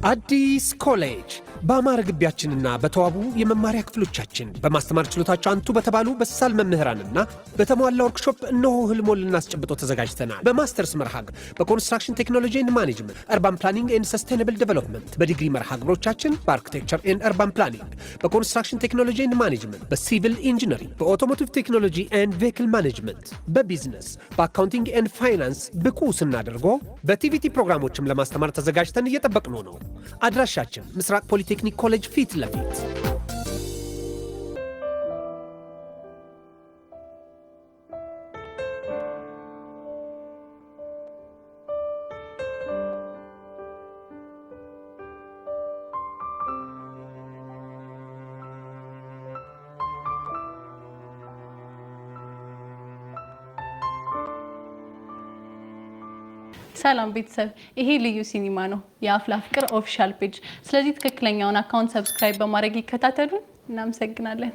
አዲስ ኮሌጅ በአማረ ግቢያችንና በተዋቡ የመማሪያ ክፍሎቻችን በማስተማር ችሎታቸው አንቱ በተባሉ በሳል መምህራንና በተሟላ ወርክሾፕ እነሆ ህልሞን ልናስጨብጦ ተዘጋጅተናል። በማስተርስ መርሃ ግብር በኮንስትራክሽን ቴክኖሎጂ ኤንድ ማኔጅመንት፣ አርባን ፕላኒንግ ኤንድ ሰስቴናብል ዴቨሎፕመንት፣ በዲግሪ መርሃ ግብሮቻችን በአርኪቴክቸር ኤንድ አርባን ፕላኒንግ፣ በኮንስትራክሽን ቴክኖሎጂ ኤንድ ማኔጅመንት፣ በሲቪል ኢንጂነሪንግ፣ በኦቶሞቲቭ ቴክኖሎጂ ኤንድ ቬሂክል ማኔጅመንት፣ በቢዝነስ፣ በአካውንቲንግ ኤንድ ፋይናንስ ብቁ ስናደርጎ በቲቪቲ ፕሮግራሞችም ለማስተማር ተዘጋጅተን እየጠበቅን ነው። አድራሻችን ምስራቅ ፖሊቴክኒክ ኮሌጅ ፊት ለፊት። ሰላም ቤተሰብ፣ ይሄ ልዩ ሲኒማ ነው፣ የአፍላ ፍቅር ኦፊሻል ፔጅ። ስለዚህ ትክክለኛውን አካውንት ሰብስክራይብ በማድረግ ይከታተሉን። እናመሰግናለን።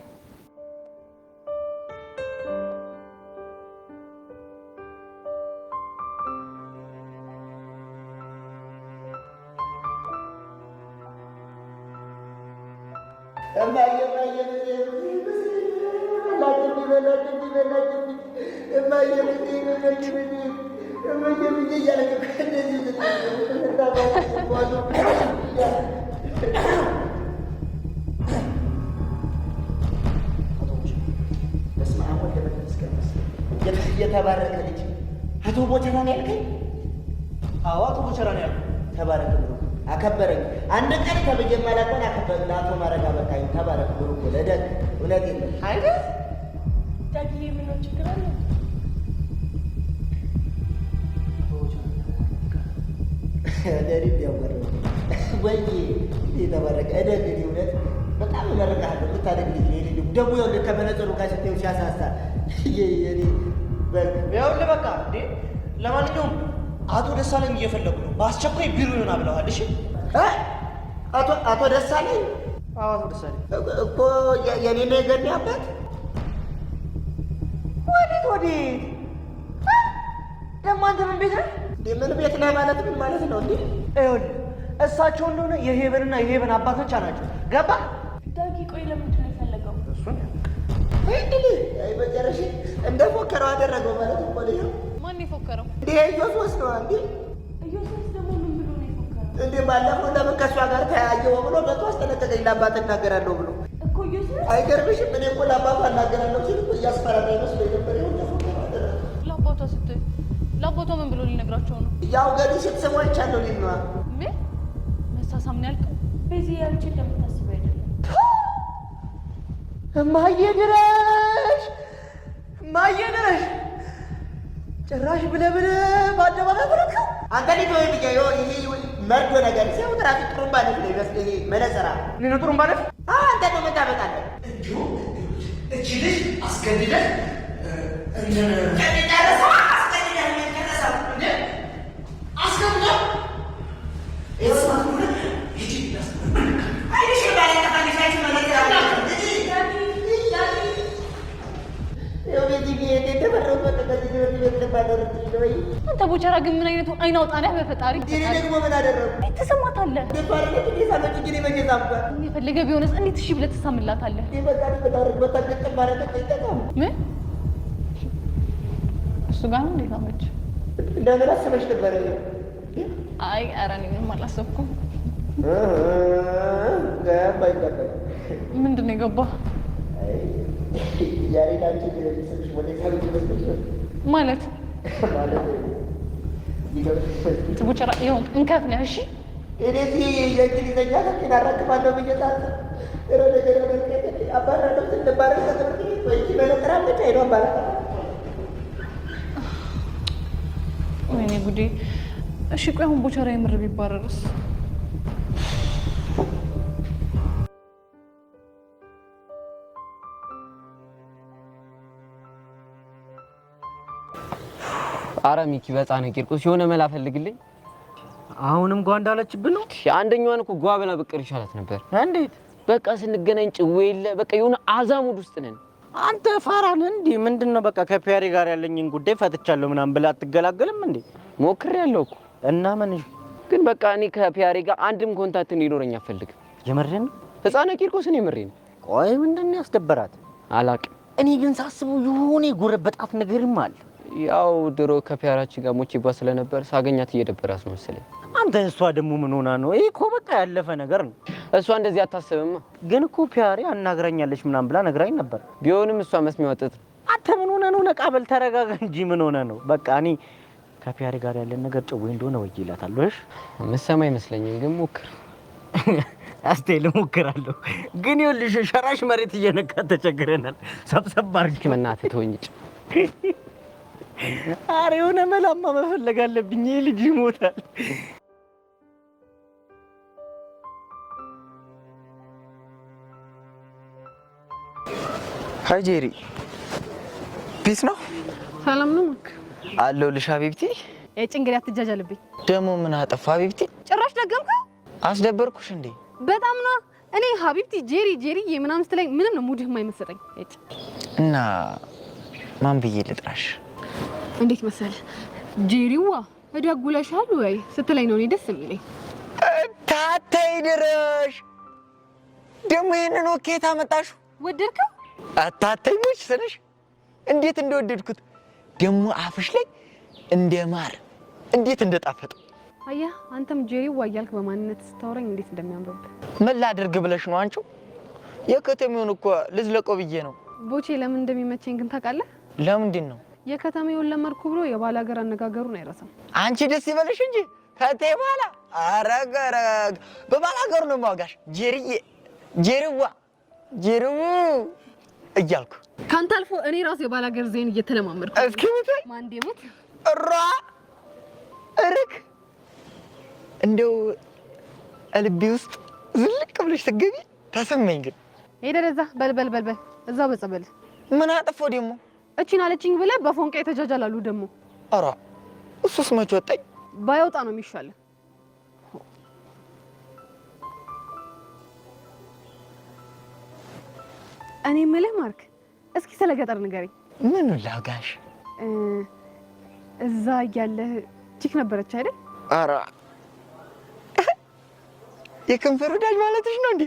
የተባረከ ልጅ አቶ ቦቸራ ነው ያልከኝ? አዎ አቶ ቦቸራ ነው ያልከኝ። ተባረክ ብሎ አከበረኝ። አንድ ቀን ተብዬ ማላቀን አከበረ። ለአቶ ማረጋ በቃኝ። ተባረክ ብሎ ለደግ እውነቴን ነው አይደል? ዳግዬ ምን ነው ችግር አለ? ደሪ ያወራው ወይ የተባረከ እደግ እውነት በጣም እመርቅሃለሁ። ልታደግ ልጅ ነው ደግሞ ያው ከመነጽሩ ጋር ስትይው ሲያሳሳ የኔ ይኸውልህ በቃ እንዴ። ለማንኛውም አቶ ደሳለኝ እየፈለጉ ነው፣ በአስቸኳይ ቢሮ ይሆና ብለዋል። እሺ አቶ ደሳለኝ? አዎ አቶ ደሳለኝ እኮ የኔ ነው የገኒ አባት። ወዴት ደግሞ አንተ ምን ቤት ነህ? ምን ቤት ነህ ማለት ምን ማለት ነው እንዴ? ይኸውልህ እሳቸው እንደሆነ የሄበንና የሄበን አባት ብቻ ናቸው። ገባ? ዳጊ ቆይ ለምንድን ነው የፈለገው? እሱን አይ መጨረሻ እንደፎከረው አደረገው ማለት እኮ ነው። ማን የፎከረው? ኢየሱስ ነው እንዴ? ኢየሱስ ደግሞ ምን ብሎ ነው የፎከረው? እንዴ ባለፈው ለምን ከእሷ ጋር ተያየው ብሎ መጥቶ አስጠነቀቀኝ። ለአባት እናገራለሁ ብሎ እኮ ኢየሱስ አይገርምሽም? እኔ እኮ ለአባቱ አናገራለሁ ሲል እኮ እያስፈራራ መስሎኝ ነበር። ይኸው እንደፎከረው አደረገው። ለአባቷ ስትይ ለአባቷ ምን ብሎ ሊነግራቸው ነው? ያው ገዲ ስትሰሙ አይቻለሁ። ሊል ነው ምን መሳሳም ነው ያልከው? በዚህ ያንቺ እንደምታስበው አይደለም። እማዬ ድረሽ፣ እማዬ ድረሽ። ጭራሽ ብለህ በአደባባይ ብለህ አንተ ልጅ ወይ ልጅ ይሄ መርዶ ነገር ሲያው ትራፊ ጥሩምባ ነው ይመስል ይሄ መነጽራ እኔ ነው ጥሩምባ ነው። አንተ ነው መታበጣለህ። እንዲሁ እቺ ልጅ አስገድደህ አንተ ቦቸራ ግን ምን አይነቱ አይን አውጣ ነህ? በፈጣሪ ደግሞ ምን አደረኩ? ትሰማታለህ? የፈለገ ቢሆንስ እንዴት እሺ ብለህ ትሳምላታለህ? ምን እሱ ጋር ነው እንዴት አመች? እንደምን አስበሽ ነበር? አይ ኧረ እኔ ምንም አላሰብኩም። ምንድን ነው የገባህ? ማለት ቦቸራ ይኸው እንከፍ ነህ። እሺ እኔ የእንግሊዘኛ ታኪን አራክባለሁ ብዬ ጣት አባራለሁ ስንባረ ወይ መነጠራለች አይዶ አባራ ወይኔ ጉዴ። እሺ ቆይ አሁን ቦቸራ የምር ቢባረርስ? አረ ሚኪ በጣም ቂርቆስ የሆነ መላ ፈልግልኝ። አሁንም ጓ እንዳለችብን ነው። አንደኛዋን እኮ ጓ ብላ ብቅር ይሻላት ነበር። እንዴት? በቃ ስንገናኝ ጭዌ የለ በቃ የሆነ አዛሙድ ውስጥ ነን። አንተ ፋራን እንዴ? ምንድነው? በቃ ከፒያሪ ጋር ያለኝን ጉዳይ ፈትቻለሁ ምናምን ብላ አትገላገልም እንዴ? ሞክሬያለሁ እኮ እና ምን ግን በቃ እኔ ከፒያሬ ጋር አንድም ኮንታክት እንዲኖረኝ አልፈልግም። የምሬን ነው? ህፃነ ቂርቆስ እኔ የምሬን ነው። ቆይ ምንድን ነው ያስደበራት? አላቅም። እኔ ግን ሳስበው የሆነ የጎረበጣት ነገርም አለ። ያው ድሮ ከፒያራችን ጋር ሞቼባ ስለነበር ሳገኛት እየደበራት ነው መሰለኝ። አንተ እሷ ደግሞ ምን ሆና ነው? ይሄ እኮ በቃ ያለፈ ነገር ነው። እሷ እንደዚህ አታስብማ። ግን እኮ ፒያሬ አናግራኛለች ምናምን ብላ ነግራኝ ነበር። ቢሆንም እሷ መስሚያ ወጥት። አንተ ምን ሆነ ነው? ነቃ በል ተረጋጋ እንጂ ምን ሆነ ነው? በቃ እኔ ከፒያሬ ጋር ያለን ነገር ጭዌ እንደሆነ ወይላታለሁ። እሺ መሰማ አይመስለኝም፣ ግን ሞክር። አስቴል ሞክራለሁ። ግን ይኸውልሽ ሸራሽ መሬት እየነካ ተቸግረናል። ሰብሰብ አድርጊ መናተህ ተወኝጭ። ኧረ የሆነ መላማ መፈለግ አለብኝ። ይሄ ልጅ ይሞታል። ሃይ ጄሪ፣ ፒስ ነው? ሰላም ነው ማክ? አለሁልሽ ሀቢብቲ። እንግዲህ አትጃጃልብኝ። ደግሞ ምን አጠፋ ሀቢብቲ? ጭራሽ ደገምከው? አስደበርኩሽ እንዴ? በጣም ነው። እኔ ሀቢብቲ ጄሪ ምናምን ስትለኝ ምንም ነው ሙድህ የማይመስጠኝ። እና ማን ብዬ ልጥራሽ? እንዴት መሰለህ ጄሪዋ እደጉለሻል ወይ ስትለኝ ነው እኔ ደስ የሚለኝ። ታታይ ድረሽ ደግሞ ይሄንን ኬት አመጣሽው? ወደድከው? አታታይ ሙች ስልሽ እንዴት እንደወደድኩት ደግሞ አፍሽ ላይ እንደ ማር እንዴት እንደጣፈጠው። አየህ አንተም ጄሪዋ እያልክ በማንነት ስታወራኝ እንዴት እንደሚያምርብህ። ምን ላድርግ ብለሽ ነው አንቺው? የከተሜውን እኮ ልዝለቀው ብዬ ነው። ቦቼ ለምን እንደሚመቸኝ ግን ታውቃለህ? ለምንድን ነው? የከተሜውን ለመድኩ ብሎ የባላገር አነጋገሩን አይረሳም። አንቺ ደስ ይበልሽ እንጂ ከቴ ባላ አረገረግ በባላገሩ ነው ማውጋሽ። ጄሪዋ እያልኩ ካንተ አልፎ እኔ ራሴ የባላገር ዜን እየተለማመድኩ እስኪ ምታይ ማን ደሙት እራ እርክ እንደው ልቤ ውስጥ ዝልቅ ብለሽ ትገቢ ተሰማኝ። ግን ሄደዛ በልበል እዛው በጸበል ምን አጠፋው ደግሞ? እቺን አለችኝ ብለህ በፎንቃ የተጃጃላሉ ደግሞ። ኧረ እሱስ መች ወጣኝ? ባይወጣ ነው የሚሻለው። እኔ የምልህ ማርክ፣ እስኪ ስለ ገጠር ንገረኝ። ምን ላጋሽ? እዛ እያለህ ቺክ ነበረች አይደል? ኧረ የከንፈር ወዳጅ ማለትሽ ነው እንዴ?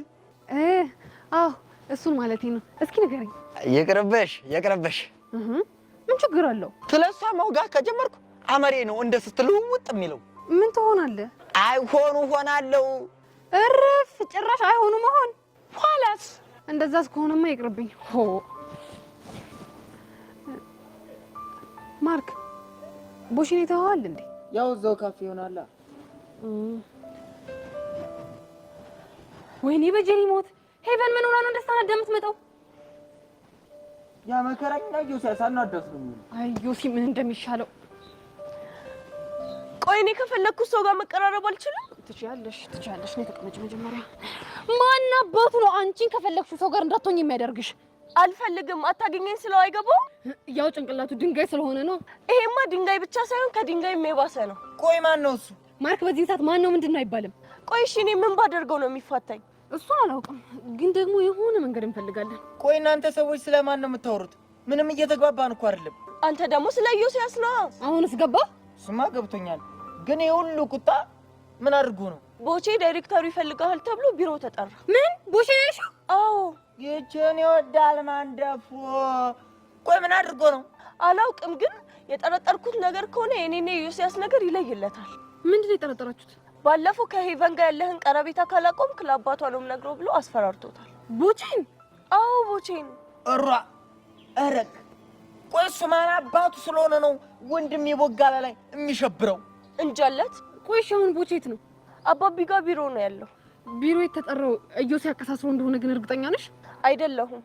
አዎ እሱን ማለቴ ነው። እስኪ ንገረኝ። የቅርብሽ ምን ችግር አለው? ስለሷ መውጋት ከጀመርኩ አመሬ ነው እንደ ስትልውጥ የሚለው። ምን ትሆናለህ? አይሆኑ ሆናለሁ። እርፍ! ጭራሽ አይሆኑ መሆን። ኋላስ እንደዛስ ከሆነማ ይቅርብኝ። ሆ ማርክ ቦሽኔ ተዋል እንዴ? ያው እዛው ካፌ ይሆናል። ወይኔ በጀሪ ሞት። ሄቨን ምን ሆና ነው እንደሳና እንደምትመጣው? ያ መከራኛ ጆሲያስ አናዳስ ነው። አይ ጆሲ ምን እንደሚሻለው። ቆይ እኔ ከፈለኩ ሰው ጋር መቀራረብ አልችልም? ትችያለሽ። ነው ተቀመጭ። መጀመሪያ ማን አባቱ ነው አንቺን ከፈለክሽ ሰው ጋር እንዳትሆኝ የሚያደርግሽ? አልፈልግም። አታገኘኝ ስለው አይገባው? ያው ጭንቅላቱ ድንጋይ ስለሆነ ነው። ይሄማ ድንጋይ ብቻ ሳይሆን ከድንጋይ የባሰ ነው። ቆይ ማን ነው እሱ? ማርክ በዚህ ሰዓት ማን ነው ምንድን ነው አይባልም። ቆይ እሺ እኔ ምን ባደርገው ነው የሚፋታኝ? እሱን አላውቅም፣ ግን ደግሞ የሆነ መንገድ እንፈልጋለን። ቆይ እናንተ ሰዎች ስለማን ነው የምታወሩት? ምንም እየተግባባን እኮ አይደለም። አንተ ደግሞ ስለ ዮሲያስ ነው። አሁንስ ገባ? ስማ ገብቶኛል። ግን የሁሉ ቁጣ ምን አድርጎ ነው? ቦቼ ዳይሬክተሩ ይፈልጋል ተብሎ ቢሮ ተጠራ። ምን ቦቼ ነሽ? አዎ ይችን ይወዳል ማንደፎ። ቆይ ምን አድርጎ ነው? አላውቅም፣ ግን የጠረጠርኩት ነገር ከሆነ የኔና የዮሲያስ ነገር ይለይለታል። ምንድን ነው የጠረጠራችሁት? ባለፈው ከሄቨን ጋር ያለህን ቀረቤታ ካላቆምክ ለአባቷ ነው የምነግረው ብሎ አስፈራርቶታል። ቦቼን? አዎ ቦቼን። እሯ እረክ። ቆይ እሱ ማን አባቱ ስለሆነ ነው ወንድም የቦጋላ ላይ የሚሸብረው? እንጃለት። ቆይ እሺ አሁን ቦቼት ነው? አባቢ ጋር ቢሮ ነው ያለው። ቢሮ የተጠራው እዮሲ ያከሳስሮ እንደሆነ ግን እርግጠኛ ነሽ? አይደለሁም፣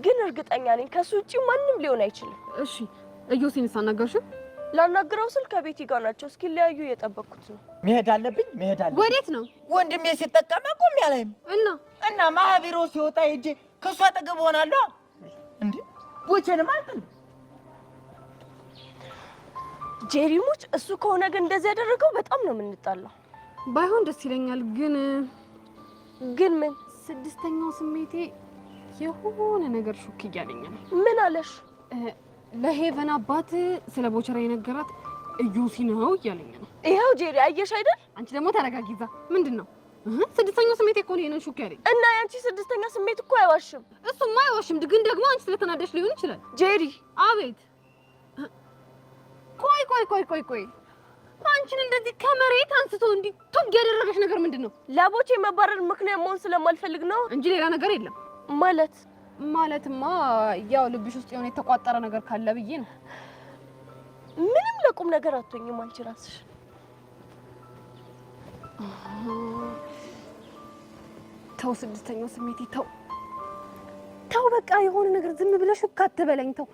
ግን እርግጠኛ ነኝ ከሱ ውጪ ማንም ሊሆን አይችልም። እሺ እዮሲን ሳናገርሽው? ላናግረው ስል ከቤቲ ጋር ናቸው። እስኪለያዩ እየጠበቅኩት ነው። መሄድ አለብኝ። ወዴት ነው? ወንድሜ ሲጠቀም ቆም ያለኝ እና ማህቢሮ ሲወጣ ሄጄ ከሱ አጠገብ ሆናለሁ እንዴ? ቦቼንም አልጥልም። ጄሪሙች እሱ ከሆነ ግን እንደዚህ ያደረገው በጣም ነው የምንጣላው። ባይሆን ደስ ይለኛል፣ ግን ምን? ስድስተኛው ስሜቴ የሆነ ነገር ሹክ እያለኝ ነው። ምን አለሽ? ለሄቨን አባት ስለ ቦቸራ የነገራት እዩሲ ነው እያለኝ ነው። ይኸው ጄሪ አየሽ አይደል? አንቺ ደግሞ ተረጋጊዛ። ምንድነው? ስድስተኛው ስሜት እኮ ነው የነን ሹክ ያለኝ። እና ያንቺ ስድስተኛ ስሜት እኮ አይዋሽም። እሱማ አይዋሽም፣ ግን ደግሞ አንቺ ስለተናደሽ ሊሆን ይችላል። ጄሪ አቤት። ቆይ አንቺን እንደዚህ ከመሬት አንስቶ እንዲህ ቱግ ያደረገሽ ነገር ምንድነው? ላቦቼ መባረር ምክንያት መሆን ስለማልፈልግ ነው እንጂ ሌላ ነገር የለም። ማለትማ ያው ልብሽ ውስጥ የሆነ የተቋጠረ ነገር ካለ ብዬ ነው። ምንም ለቁም ነገር አትሆኝም አንቺ ራስሽ። ተው ስድስተኛው ስሜቴ ተው በቃ የሆነ ነገር ዝም ብለሽ ሹክ አትበለኝ። ተው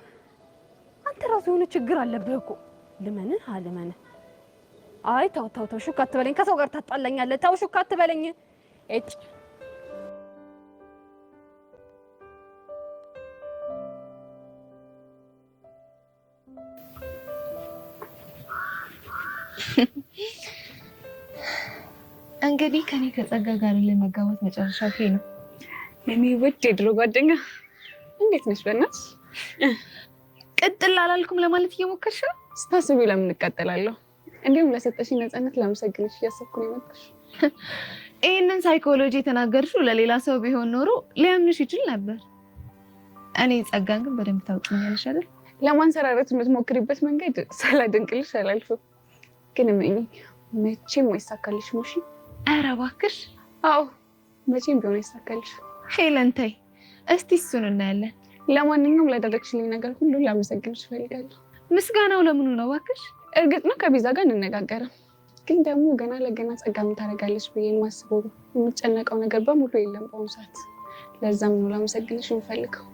አንተ ራሱ የሆነ ችግር አለብህ እኮ። ልመንህ አልመንህ። አይ ተው ሹክ አትበለኝ። ከሰው ጋር ታጣላኛለህ። ተው ሹክ አትበለኝ። እጭ እንግዲህ ከኔ ከጸጋ ጋር ለመጋባት መጨረሻ ይሄ ነው። የኔ ውድ የድሮ ጓደኛ እንዴት ነሽ? በእናትሽ ቅጥል አላልኩም ለማለት እየሞከርሽ ነው? ስታስቢ ለምን እቀጥላለሁ? እንዲሁም ለሰጠሽኝ ነፃነት ላመሰግንሽ እያሰብኩ ነው የመጣሽ። ይሄንን ሳይኮሎጂ የተናገርሽው ለሌላ ሰው ቢሆን ኖሮ ሊያምንሽ ይችል ነበር። እኔ ጸጋን ግን በደንብ ታውቂኛለሽ አይደል? ለማንሰራረት የምትሞክሪበት መንገድ ሳላደንቅልሽ አላልፍም። ግን መቼም አይሳካልሽ ሙሺ። ኧረ እባክሽ። አዎ መቼም ቢሆን አይሳካልሽ። ሄለን ተይ እስቲ እሱን እናያለን። ለማንኛውም ላደረግሽልኝ ነገር ሁሉ ላመሰግንሽ እፈልጋለሁ። ምስጋናው ለምኑ ነው እባክሽ? እርግጥ ነው ከቤዛ ጋር እንነጋገርም፣ ግን ደግሞ ገና ለገና ጸጋ ምን ታደርጋለች ብዬ የማስበው የምጨነቀው ነገር በሙሉ የለም በአሁኑ ሰዓት። ለዛም ነው ላመሰግንሽ የምፈልገው።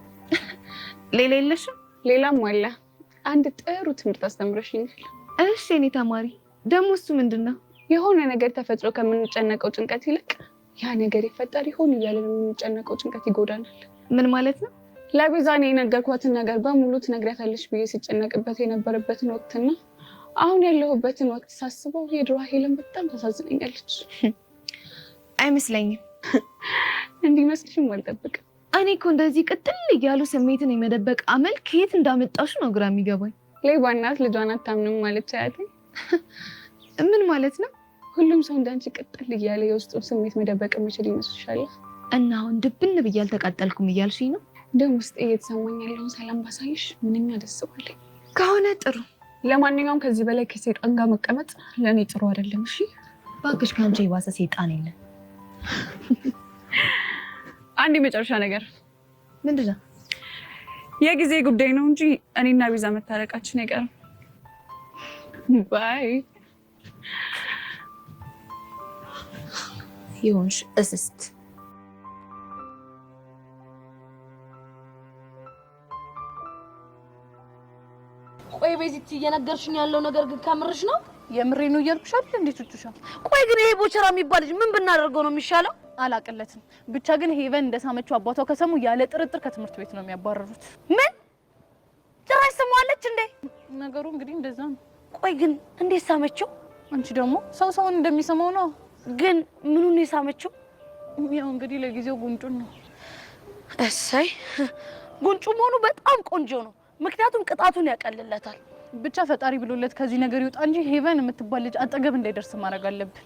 ሌላ የለሽም? ሌላም አለ። አንድ ጥሩ ትምህርት አስተምረሽኛል። እሺ እኔ ተማሪ ደግሞ እሱ ምንድነው? የሆነ ነገር ተፈጥሮ ከምንጨነቀው ጭንቀት ይልቅ ያ ነገር ይፈጠር ይሆን እያለን የምንጨነቀው ጭንቀት ይጎዳናል። ምን ማለት ነው? ለቤዛ እኔ የነገርኳትን ነገር በሙሉ ትነግሪያታለሽ ብዬ ሲጨነቅበት የነበረበትን ወቅትና አሁን ያለሁበትን ወቅት ሳስበው የድሮ ሄለን በጣም ታሳዝነኛለች። አይመስለኝም። እንዲመስልሽም አልጠብቅም። እኔ እኮ እንደዚህ ቅጥል እያሉ ስሜትን የመደበቅ አመል ከየት እንዳመጣሽ ነው ግራ የሚገባኝ። ሌባ እናት ልጇን አታምንም ማለት ሳያትኝ ምን ማለት ነው? ሁሉም ሰው እንዳንቺ ቅጥል እያለ የውስጡን ስሜት መደበቅ የሚችል ይመስልሻል? እና አሁን ድብን ብዬ አልተቃጠልኩም እያልሽኝ ነው? ደግሞ ውስጥ እየተሰማኝ ያለውን ሰላም ባሳይሽ ምንኛ ደስ ባለኝ። ከሆነ ጥሩ። ለማንኛውም ከዚህ በላይ ከሰይጣን ጋር መቀመጥ ለእኔ ጥሩ አይደለም። እሺ እባክሽ፣ ከአንቺ የባሰ ሰይጣን የለም። አንድ የመጨረሻ ነገር። ምንድን ነው? የጊዜ ጉዳይ ነው እንጂ እኔና ቤዛ መታረቃችን አይቀርም። ባይ ይሁንሽ እስስት። ቆይ ቤዚት እየነገርሽኝ ያለው ነገር ግን ከምርሽ ነው? የምሬ ነው እያልኩሽ አይደል? እንዴት ትችሻል? ቆይ ግን ይሄ ቦቸራ የሚባል ልጅ ምን ብናደርገው ነው የሚሻለው? አላቀለትም። ብቻ ግን ሄቨን እንደሳመችው አባቷ ከሰሙ ያለ ጥርጥር ከትምህርት ቤት ነው የሚያባረሩት። ምን ጭራሽ ስሟለች እንዴ? ነገሩ እንግዲህ እንደዛ ነው። ቆይ ግን እንዴት ሳመችው? አንቺ ደግሞ ሰውን እንደሚሰማው ነው። ግን ምኑን የሳመችው? ያው እንግዲህ ለጊዜው ጉንጩን ነው። እሰይ ጉንጩ መሆኑ በጣም ቆንጆ ነው። ምክንያቱም ቅጣቱን ያቀልለታል። ብቻ ፈጣሪ ብሎለት ከዚህ ነገር ይውጣ እንጂ ሄቨን የምትባል ልጅ አጠገብ እንዳይደርስ ማድረግ አለብን።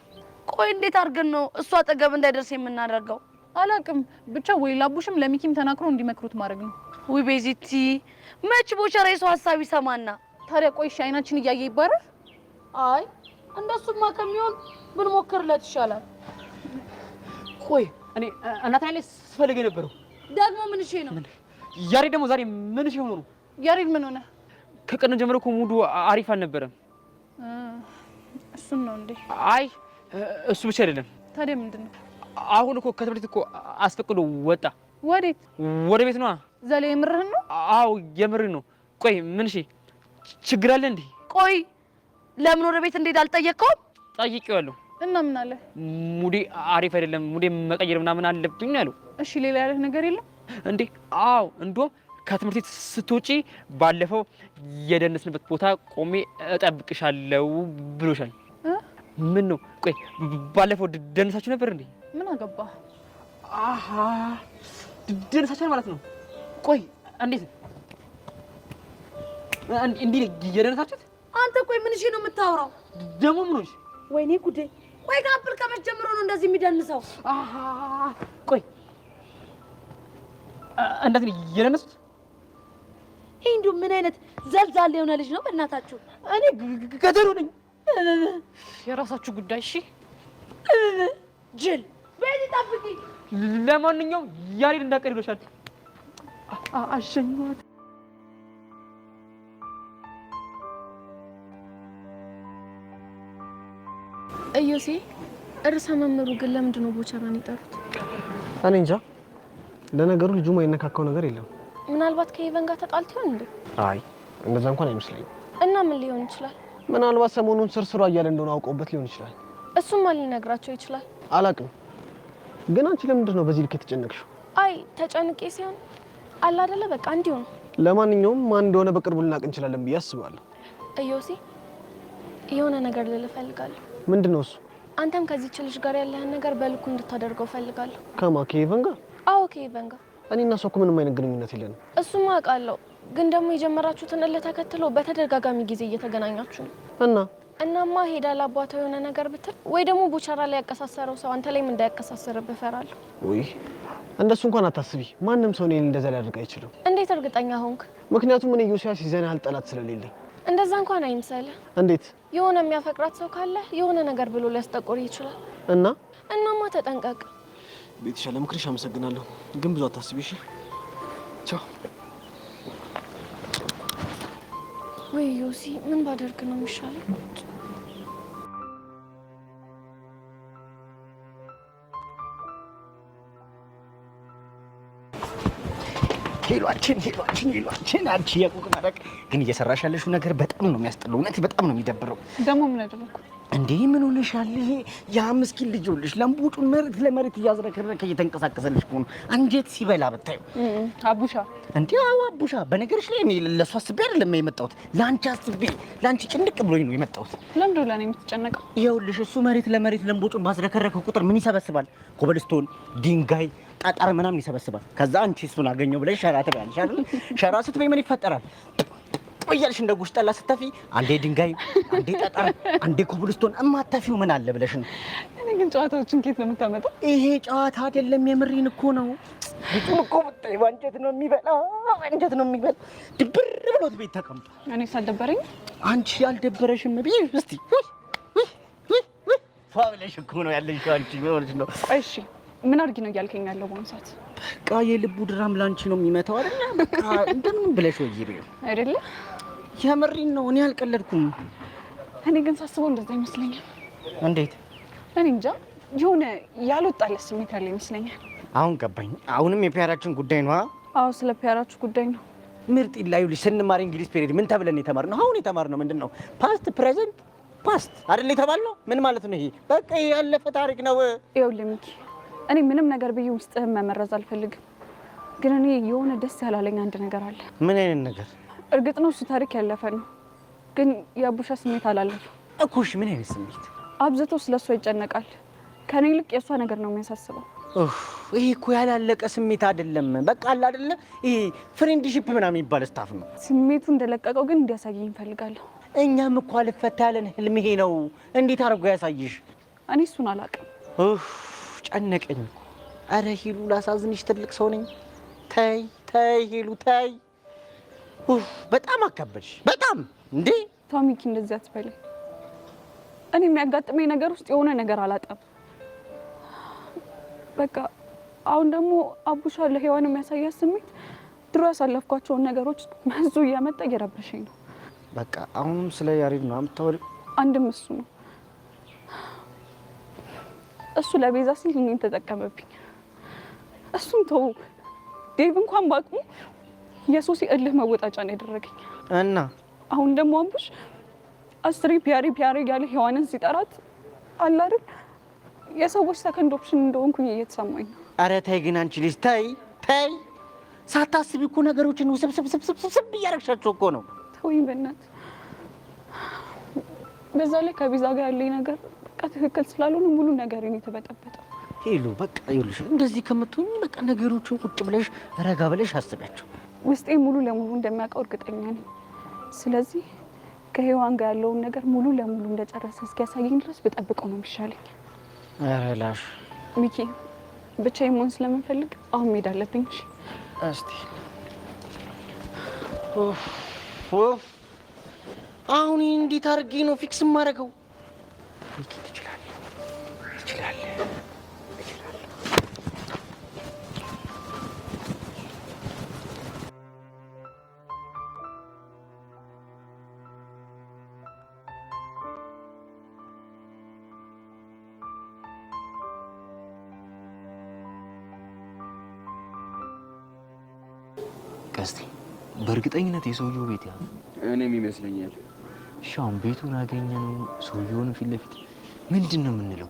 ቆይ እንዴት አድርገን ነው እሱ አጠገብ እንዳይደርስ የምናደርገው? አላቅም። ብቻ ወይ ላቡሽም ለሚኪም ተናክሮ እንዲመክሩት ማድረግ ነው። ውይ ቤዚቲ መች ቦቸራ የሰው ሀሳብ ይሰማና? ታዲያ ቆይ እሺ አይናችን እያየ ይባረር? አይ እንደሱማ ከሚሆን ብንሞክርለት ይሻላል። ቆይ እኔ እናት ላይ ስፈልግ የነበረው ደግሞ ምን እሺ ነው? ያሬድ ደግሞ ዛሬ ምን እሺ ሆኖ ነው? ያሬድ ምን ሆነ? ከቀን ጀምሮ እኮ ሙዱ አሪፍ አልነበረም። እሱን ነው እንዴ? አይ እሱ ብቻ አይደለም። ታዲያ ምንድነው? አሁን እኮ ከትምህርት እኮ አስፈቅዶ ወጣ። ወዴት? ወደ ቤት ነዋ። ዘሌ የምርህን ነው? አዎ የምርህን ነው። ቆይ ምን እሺ ችግር አለ እንዴ? ቆይ ለምን ወደ ቤት እንዴት አልጠየቅከውም? ጠይቄዋለሁ። እና ምን አለ? ሙዴ አሪፍ አይደለም፣ ሙዴ መቀየር ምናምን አለብኝ አለው። እሺ ሌላ ያለህ ነገር የለም እንዴ? አዎ እንደውም ከትምህርት ቤት ስትወጪ ባለፈው የደነስንበት ቦታ ቆሜ እጠብቅሻለሁ ብሎሻል። ምን ነው? ቆይ ባለፈው ደነሳችሁ ነበር እንዴ? ምን አገባ? አሃ ደነሳችሁ ማለት ነው። ቆይ እንዴት እንዴ የደነሳችሁት? አንተ ቆይ ምን እሺ ነው የምታወራው? ደግሞ ምን ሆነሽ? ወይኔ ጉዴ! ቆይ ካፕል ከመች ጀምሮ ነው እንደዚህ የሚደንሰው? ቆይ እንደዚህ የደነሱት? ይሄ እንዲሁ ምን አይነት ዘልዛል የሆነ ልጅ ነው በእናታችሁ? እኔ ገደሉ ነኝ። የራሳችሁ ጉዳይ። እሺ ጅል በይ ጠብቂ። ለማንኛውም ያሬድ እንዳቀር ይሎሻል። አሸኛት። እዮሴ እርሰ መምህሩ ግን ለምንድን ነው ቦቸራን የጠሩት? እኔ እንጃ። ለነገሩ ልጁ የማይነካካው ነገር የለም። ምናልባት ከሄቨን ጋር ተጣልቶ ይሆን እንዴ? አይ እንደዛ እንኳን አይመስለኝም። እና ምን ሊሆን ይችላል? ምናልባት ሰሞኑን ስርስሯ እያለ እንደሆነ አውቀውበት ሊሆን ይችላል። እሱማ ሊነግራቸው ይችላል። አላቅም። ግን አንቺ ለምንድን ነው በዚህ ልክ የተጨነቅሽው? አይ ተጨንቄ ሲሆን አለ አይደለ በቃ እንዲሁ ነው። ለማንኛውም ማን እንደሆነ በቅርቡ ልናቅ እንችላለን ብዬ አስባለሁ። እዮሴ የሆነ ነገር ልልህ እፈልጋለሁ። ምንድን ነው እሱ? አንተም ከዚህች ልጅ ጋር ያለህን ነገር በልኩ እንድታደርገው እፈልጋለሁ። ከማ ከሄቨን ጋር? አዎ ከሄቨን ጋር። እኔና እሷ እኮ ምንም አይነት ግንኙነት የለንም። እሱማ አውቃለሁ። ግን ደግሞ የጀመራችሁትን እልህ ተከትሎ በተደጋጋሚ ጊዜ እየተገናኛችሁ ነው። እናማ ሄዳ ለአባቷ የሆነ ነገር ብትል ወይ ደግሞ ቡቸራ ላይ ያቀሳሰረው ሰው አንተ ላይም እንዳያቀሳሰርብህ እፈራለሁ። ወይ እንደሱ እንኳን አታስቢ። ማንም ሰው እኔን እንደዛ ሊያደርግ አይችልም። እንዴት እርግጠኛ ሆንክ? ምክንያቱም እኔ ዮሲያስ ይዘን ያህል ጠላት ስለሌለኝ። እንደዛ እንኳን አይምሰልህ። እንዴት? የሆነ የሚያፈቅራት ሰው ካለ የሆነ ነገር ብሎ ሊያስጠቆር ይችላል። እናማ ተጠንቀቅ። ቤትሻ ለምክርሽ አመሰግናለሁ፣ ግን ብዙ አታስቢ እሺ? ቻው። ወይ ዮሲ ምን ባደርግ ነው የሚሻለው? ሄሏችን አንቺ የቁቅ መረቅ ግን እየሰራሽ ያለሽው ነገር በጣም ነው የሚያስጠላው። እውነት በጣም ነው የሚደብረው። ደግሞ ምን አደረኩ እንዴ? ምን ሆነሻል? ይሄ ያ ምስኪን ልጅ ይኸውልሽ ለምቡጩን መሬት ለመሬት እያዝረከረከ እየተንቀሳቀሰልሽ ነው። አንጀት ሲበላ ብታዩ። አቡሻ እንዴ? አዎ አቡሻ። በነገርሽ ላይ እኔ ለሷ አስቤ አይደለም የመጣሁት፣ ላንቺ አስቤ፣ ላንቺ ጭንቅ ብሎኝ ነው የመጣሁት። ለምንድን ነው ለኔ የምትጨነቀው? ይኸውልሽ እሱ መሬት ለመሬት ለምቡጩን ባዝረከረከ ቁጥር ምን ይሰበስባል? ኮብልስቶን፣ ድንጋይ፣ ጠጠር ምናምን ይሰበስባል። ከዛ አንቺ እሱን አገኘው ብለሽ ሸራ ትበያለሽ አይደል? ሸራ ስትበይ ምን ይፈጠራል? ቆያልሽ እንደ ጉሽ ጠላ ስተፊ አንዴ ድንጋይ፣ አንዴ ጠጠር፣ አንዴ ኮብልስቶን እማታፊው ምን አለ ብለሽ ነው። እኔ ግን ጨዋታዎችን ከየት ነው የምታመጣው? ይሄ ጨዋታ አይደለም፣ የምሬን እኮ ነው። ልጁን እኮ ብታይ አንጀት ነው የሚበላ፣ አንጀት ነው የሚበላ። ድብር ብሎት ቤት ተቀምጧል። እኔ ሳልደበረኝ አንቺ ያልደበረሽም ብዬ እስቲ ፋብለሽ እኮ ነው ያለሽ አንቺ ቢሆንሽ ነው። እሺ ምን አድርጊ ነው እያልከኝ ያለው በአሁኑ ሰዓት? በቃ የልቡ ድራም ላንቺ ነው የሚመታው አይደል? በቃ እንደምን ብለሽ ወይ ይበው አይደለ? የምሬን ነው። እኔ አልቀለድኩም። እኔ ግን ሳስበው እንደዛ ይመስለኛል። እንዴት? እኔ እንጃ የሆነ ያልወጣለት ስሜት ያለ ይመስለኛል። አሁን ገባኝ። አሁንም የፒያራችን ጉዳይ ነው። አዎ ስለ ፒያራችሁ ጉዳይ ነው። ምርጥ ይላዩ ስንማር እንግሊዝ ፔሪድ ምን ተብለን የተማርነው? አሁን የተማርነው ምንድን ነው? ፓስት ፕሬዘንት ፓስት አይደል የተባልነው? ምን ማለት ነው ይሄ? በቃ ያለፈ ታሪክ ነው። ይኸውልህ ሚኪ እኔ ምንም ነገር ብዬ ውስጥህን መመረዝ አልፈልግም፣ ግን እኔ የሆነ ደስ ያላለኝ አንድ ነገር አለ። ምን አይነት ነገር? እርግጥ ነው እሱ ታሪክ ያለፈ ነው፣ ግን የአቡሻ ስሜት አላለፈም እኮ። እሺ ምን አይነት ስሜት? አብዝቶ ስለሷ ይጨነቃል። ከኔ ይልቅ የእሷ ነገር ነው የሚያሳስበው። ይሄ እኮ ያላለቀ ስሜት አይደለም። በቃ አለ አይደለ? ይሄ ፍሬንድሺፕ ምናምን የሚባል ስታፍ ነው። ስሜቱ እንደለቀቀው ግን እንዲያሳየኝ እፈልጋለሁ። እኛም እኮ አልፈታ ያለን ህልም ይሄ ነው። እንዴት አድርጎ ያሳይሽ? እኔ እሱን አላውቅም። ጨነቀኝ። አረ ሂሉ ላሳዝንሽ፣ ትልቅ ሰው ነኝ። ተይ ተይ ሂሉ ተይ። በጣም አካበድሽ በጣም እንዴ። ተው ሚኪ እንደዚህ አትበለኝ። እኔ የሚያጋጥመኝ ነገር ውስጥ የሆነ ነገር አላጣም። በቃ አሁን ደግሞ አቡሻ ለሔዋን የሚያሳያት ስሜት ድሮ ያሳለፍኳቸውን ነገሮች መዙ እያመጣ እየረበሸኝ ነው። በቃ አሁንም ስለ ያሬድ ነው የምታወሪው? አንድም እሱ ነው። እሱ ለቤዛ ሲል እኔን ተጠቀመብኝ። እሱን ተው ዴቭ እንኳን ባቅሙ የሶሲ እልህ መወጣጫ ነው ያደረገኝ። እና አሁን ደግሞ አቡሽ አስሪ ፒያሪ ያለ ሔዋንን ሲጠራት አለ አይደል የሰዎች ሰከንድ ኦፕሽን እንደሆንኩኝ እየተሰማኝ ነው። አረ ተይ ግን አንቺ ልጅ ተይ ተይ። ሳታስቢ እኮ ነገሮችን ውስብስብ እያደረግሻቸው እኮ ነው። ተወኝ በእናትህ። በዛ ላይ ከቤዛ ጋር ያለኝ ነገር በቃ ትክክል ስላልሆነ ሙሉ ነገር ነው የተበጠበጠው። ሄሉ በቃ ይኸውልሽ፣ እንደዚህ ከምትሆኚ በቃ ነገሮችን ቁጭ ብለሽ ረጋ ብለሽ አስቢያቸው። ውስጤ ሙሉ ለሙሉ እንደሚያውቀው እርግጠኛ ነኝ። ስለዚህ ከሔዋን ጋር ያለውን ነገር ሙሉ ለሙሉ እንደጨረሰ እስኪያሳየኝ ድረስ ብጠብቀው ነው የሚሻለኝ። ኧረ ላሽ ሚኪ ብቻዬን መሆን ስለምንፈልግ አሁን መሄድ አለብኝ። እስቲ አሁን እንዴት አድርጌ ነው ፊክስ የማደርገው? ሚኪ ትችላለህ። ቀስቴ በእርግጠኝነት የሰውየው ቤት ያ እኔም ይመስለኛል። ሻም ቤቱን አገኘነው፣ ሰውየውን ፊት ለፊት ምንድን ነው የምንለው?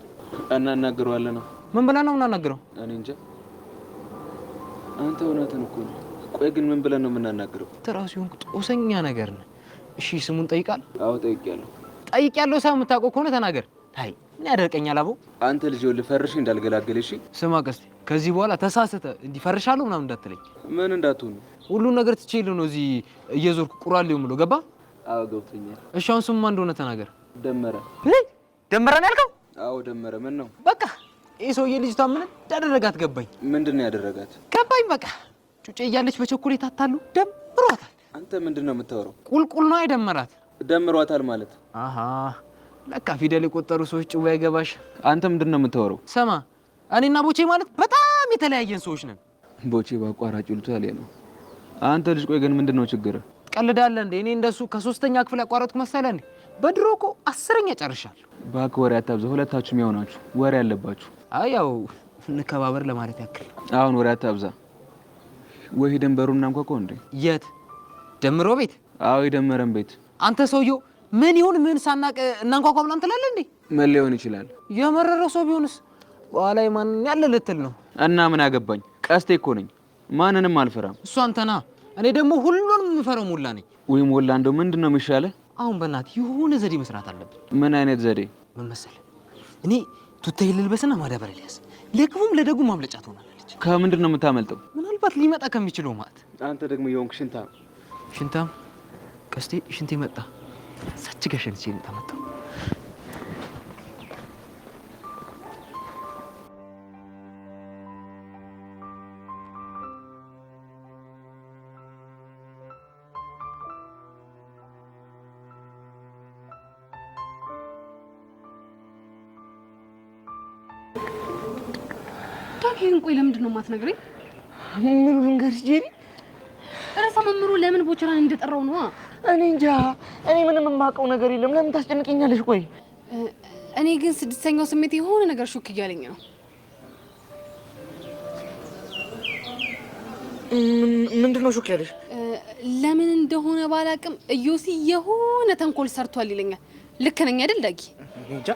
እናናግረዋለን ነው። ምን ብለን ነው የምናናግረው? እኔ እንጃ። አንተ እውነትን እኮ ነው። ቆይ ግን ምን ብለን ነው የምናናግረው? ተራሱ ይሁን ጦሰኛ ነገር ነው። እሺ ስሙን ጠይቃል? አዎ ጠይቄያለሁ። ጠይቄያለሁ። ሰው የምታውቀው ከሆነ ተናገር። አይ ምን ያደርቀኛል? አቦ አንተ ልጅ ልፈርሽ እንዳልገላገል። እሺ ስማ ቀስቴ፣ ከዚህ በኋላ ተሳስተ እንዲፈርሻለሁ ምናምን እንዳትለኝ። ምን እንዳትሆኑ ሁሉን ነገር ትቼልህ ነው እዚህ እየዞርኩ ቁራሌው ምሎ ገባ? አዎ ገብቶኛል። እሺ አሁን ስሙ ማን እንደሆነ ተናገር። ደመረ። ደመረ ነው ያልከው? አዎ ደመረ። ምን ነው? በቃ ይህ ሰውዬ ልጅቷ ምን እንዳደረጋት ገባኝ። ምንድን ነው ያደረጋት? ገባኝ። በቃ ጩጬ እያለች በቸኮሌት አታሉ ደምሯታል። አንተ ምንድን ነው የምታወራው? ቁልቁል ነው የደመራት። ደምሯታል ማለት? አሃ ለካ ፊደል የቆጠሩ ሰዎች ጭዋ አይገባሽ። አንተ ምንድን ነው የምታወራው? ሰማ እኔና ቦቼ ማለት በጣም የተለያየን ሰዎች ነን። ቦቼ በአቋራጭ ይሉታል ነው። አንተ ልጅ ቆይ ግን ምንድን ነው ችግር? ቀልዳለህ እንዴ? እኔ እንደሱ ከ3ኛ ክፍል ያቋረጥኩ መሰለህ እንዴ? በድሮ እኮ 10ኛ ጨርሻለሁ። እባክህ ወሬ አታብዛ። ሁለታችሁም ያው ናችሁ፣ ወሬ አለባችሁ። አይ ያው እንከባበር ለማለት ያክል። አሁን ወሬ አታብዛ። ወይ ደንበሩና እንኳን እንዴ? የት ደምሮ ቤት? አዎ የደመረን ቤት። አንተ ሰውየው ምን ይሁን ምን ሳናቅ እናንኳኳ ምናምን ትላለህ እንዴ? ምን ሊሆን ይችላል? የመረረው ሰው ቢሆንስ በኋላ ማን ያለ ልትል ነው? እና ምን አገባኝ? ቀስቴ እኮ ነኝ፣ ማንንም አልፈራም። እሱ አንተና እኔ ደግሞ ሁሉንም የምፈራው ሞላ ነኝ። ወይ ሞላ እንደው ምንድን ነው የሚሻለው? አሁን በእናትህ የሆነ ዘዴ መስራት አለብን። ምን አይነት ዘዴ? ምን መሰለህ? እኔ ቱታዬ ልልበስና ማዳበሪያ ልያዝ፣ ለግቡም ለደጉም ማምለጫ ትሆናለች። ከምንድን ነው የምታመልጠው? ምናልባት ሊመጣ ከሚችለው ማለት። አንተ ደግሞ የሆንክ ሽንታም ሽንታም። ቀስቴ ሽንቴ መጣ። ሰች ጋር ሸንቼ መጣ። ዳጊን ቆይ ለምንድን ነው የማትነግረኝ? ምን ልንገርሽ ጄሪ? ርዕሰ መምህሩ ለምን ቦቸራን እንደጠራው ነው? እኔ እንጃ። እኔ ምንም የማውቀው ነገር የለም። ለምን ታስጨንቀኛለሽ? ቆይ እኔ ግን 6ኛው ስሜት የሆነ ነገር ሹክ እያለኝ ነው። ምንድን ነው ሹክ ያለሽ? ለምን እንደሆነ ባላቅም እዮሲ የሆነ ተንኮል ሰርቷል ይለኛል። ልክ ነኝ አይደል ዳጊ? እንጃ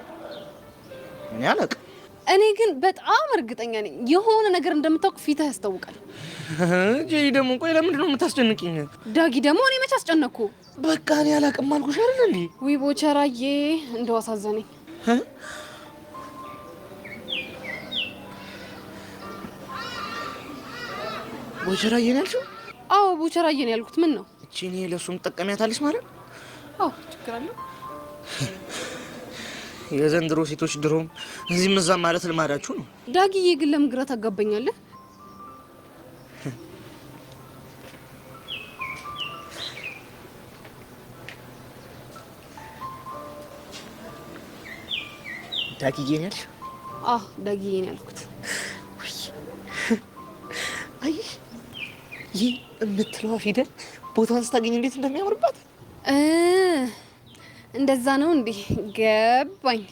እኔ አላውቅም። እኔ ግን በጣም እርግጠኛ ነኝ የሆነ ነገር እንደምታውቅ ፊትህ ያስታውቃል። ጄሪ ደግሞ ቆይ ለምንድን ነው የምታስጨንቅኝ? ዳጊ ደግሞ እኔ መች አስጨነቅኩ? በቃ እኔ አላውቅም አልኩሽ አይደል እንዴ? ውይ ቦቸራዬ እንደው አሳዘነኝ። ቦቸራዬ ነው ያልሽው? አዎ ቦቸራዬ ነው ያልኩት። ምን ነው እቺ እኔ ለሱም ትጠቀሚያታለሽ ማለት? አዎ ችግር አለው። የዘንድሮ ሴቶች ድሮም እዚህም እዛም ማለት ልማዳችሁ ነው። ዳጊዬ ግን ለምን ግራ ታጋባኛለህ? ዳጊዬ ነው ያልሽው? አዎ ዳጊዬ ነው ያልኩት። አይሽ ይህ የምትለዋ ፊደል ቦታዋን ስታገኝ እንዴት እንደሚያምርባት። እንደዛ ነው እንዴ? ገባኝ።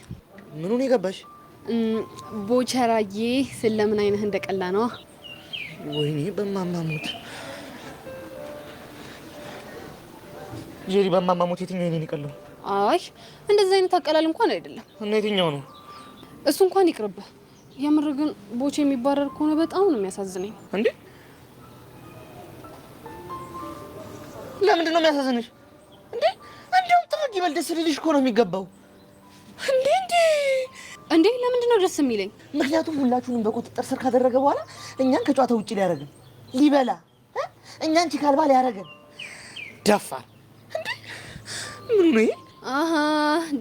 ምኑን የገባሽ? ቦቸራዬ ስለምን አይነህ እንደቀላ ነው። ወይኔ በማማሙት ጄሪ፣ በማማሙት የትኛው የኔን ይቀለው? አይ እንደዛ አይነት አቀላል እንኳን አይደለም። እና የትኛው ነው? እሱ እንኳን ይቅርብህ። የምር ግን ቦቼ የሚባረር ከሆነ በጣም ነው የሚያሳዝነኝ። እንዴ ለምንድን ነው የሚያሳዝንሽ? እንዴ እንደውም ተረግ ይበል፣ ደስ ሊልሽ እኮ ነው የሚገባው። እንዴ ለምንድን ነው ደስ የሚለኝ? ምክንያቱም ሁላችሁንም በቁጥጥር ስር ካደረገ በኋላ እኛን ከጨዋታ ውጪ ሊያደርገን ሊበላ እኛን ቺካልባ ሊያደርገን ደፋ። እንዴ ምን ነው? አሃ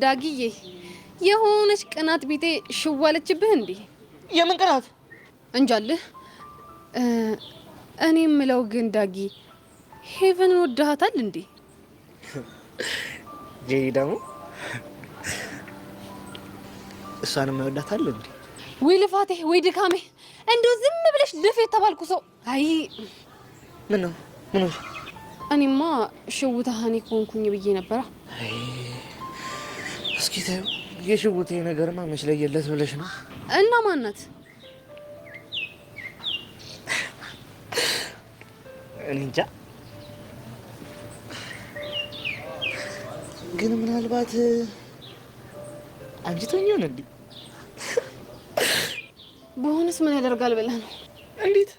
ዳጊዬ የሆነች ቅናት ቢጤ ሽዋለችብህ እንዴ? የምን ቅናት? እንጃልህ። እኔ የምለው ግን ዳጊ ሄቨን ወደሃታል እንዴ? ጄሪ ደግሞ እሷንም ወዳታል እንዴ? ወይ ልፋቴ ወይ ድካሜ እንደው ዝም ብለሽ ድፍ የተባልኩ ሰው። አይ ምን ነው? ምን ነው? እኔማ ሽውታህኔ ኮንኩኝ ብዬ ነበራ። እስኪ ተይው፣ የሽውቴ ነገርማ መች ለየለት ብለሽ ነው? እና ማናት? እኔ እንጃ፣ ግን ምናልባት አጅቶኝ ይሆን እንዴ? በሆነስ ምን ያደርጋል ብለህ ነው? እንዴት?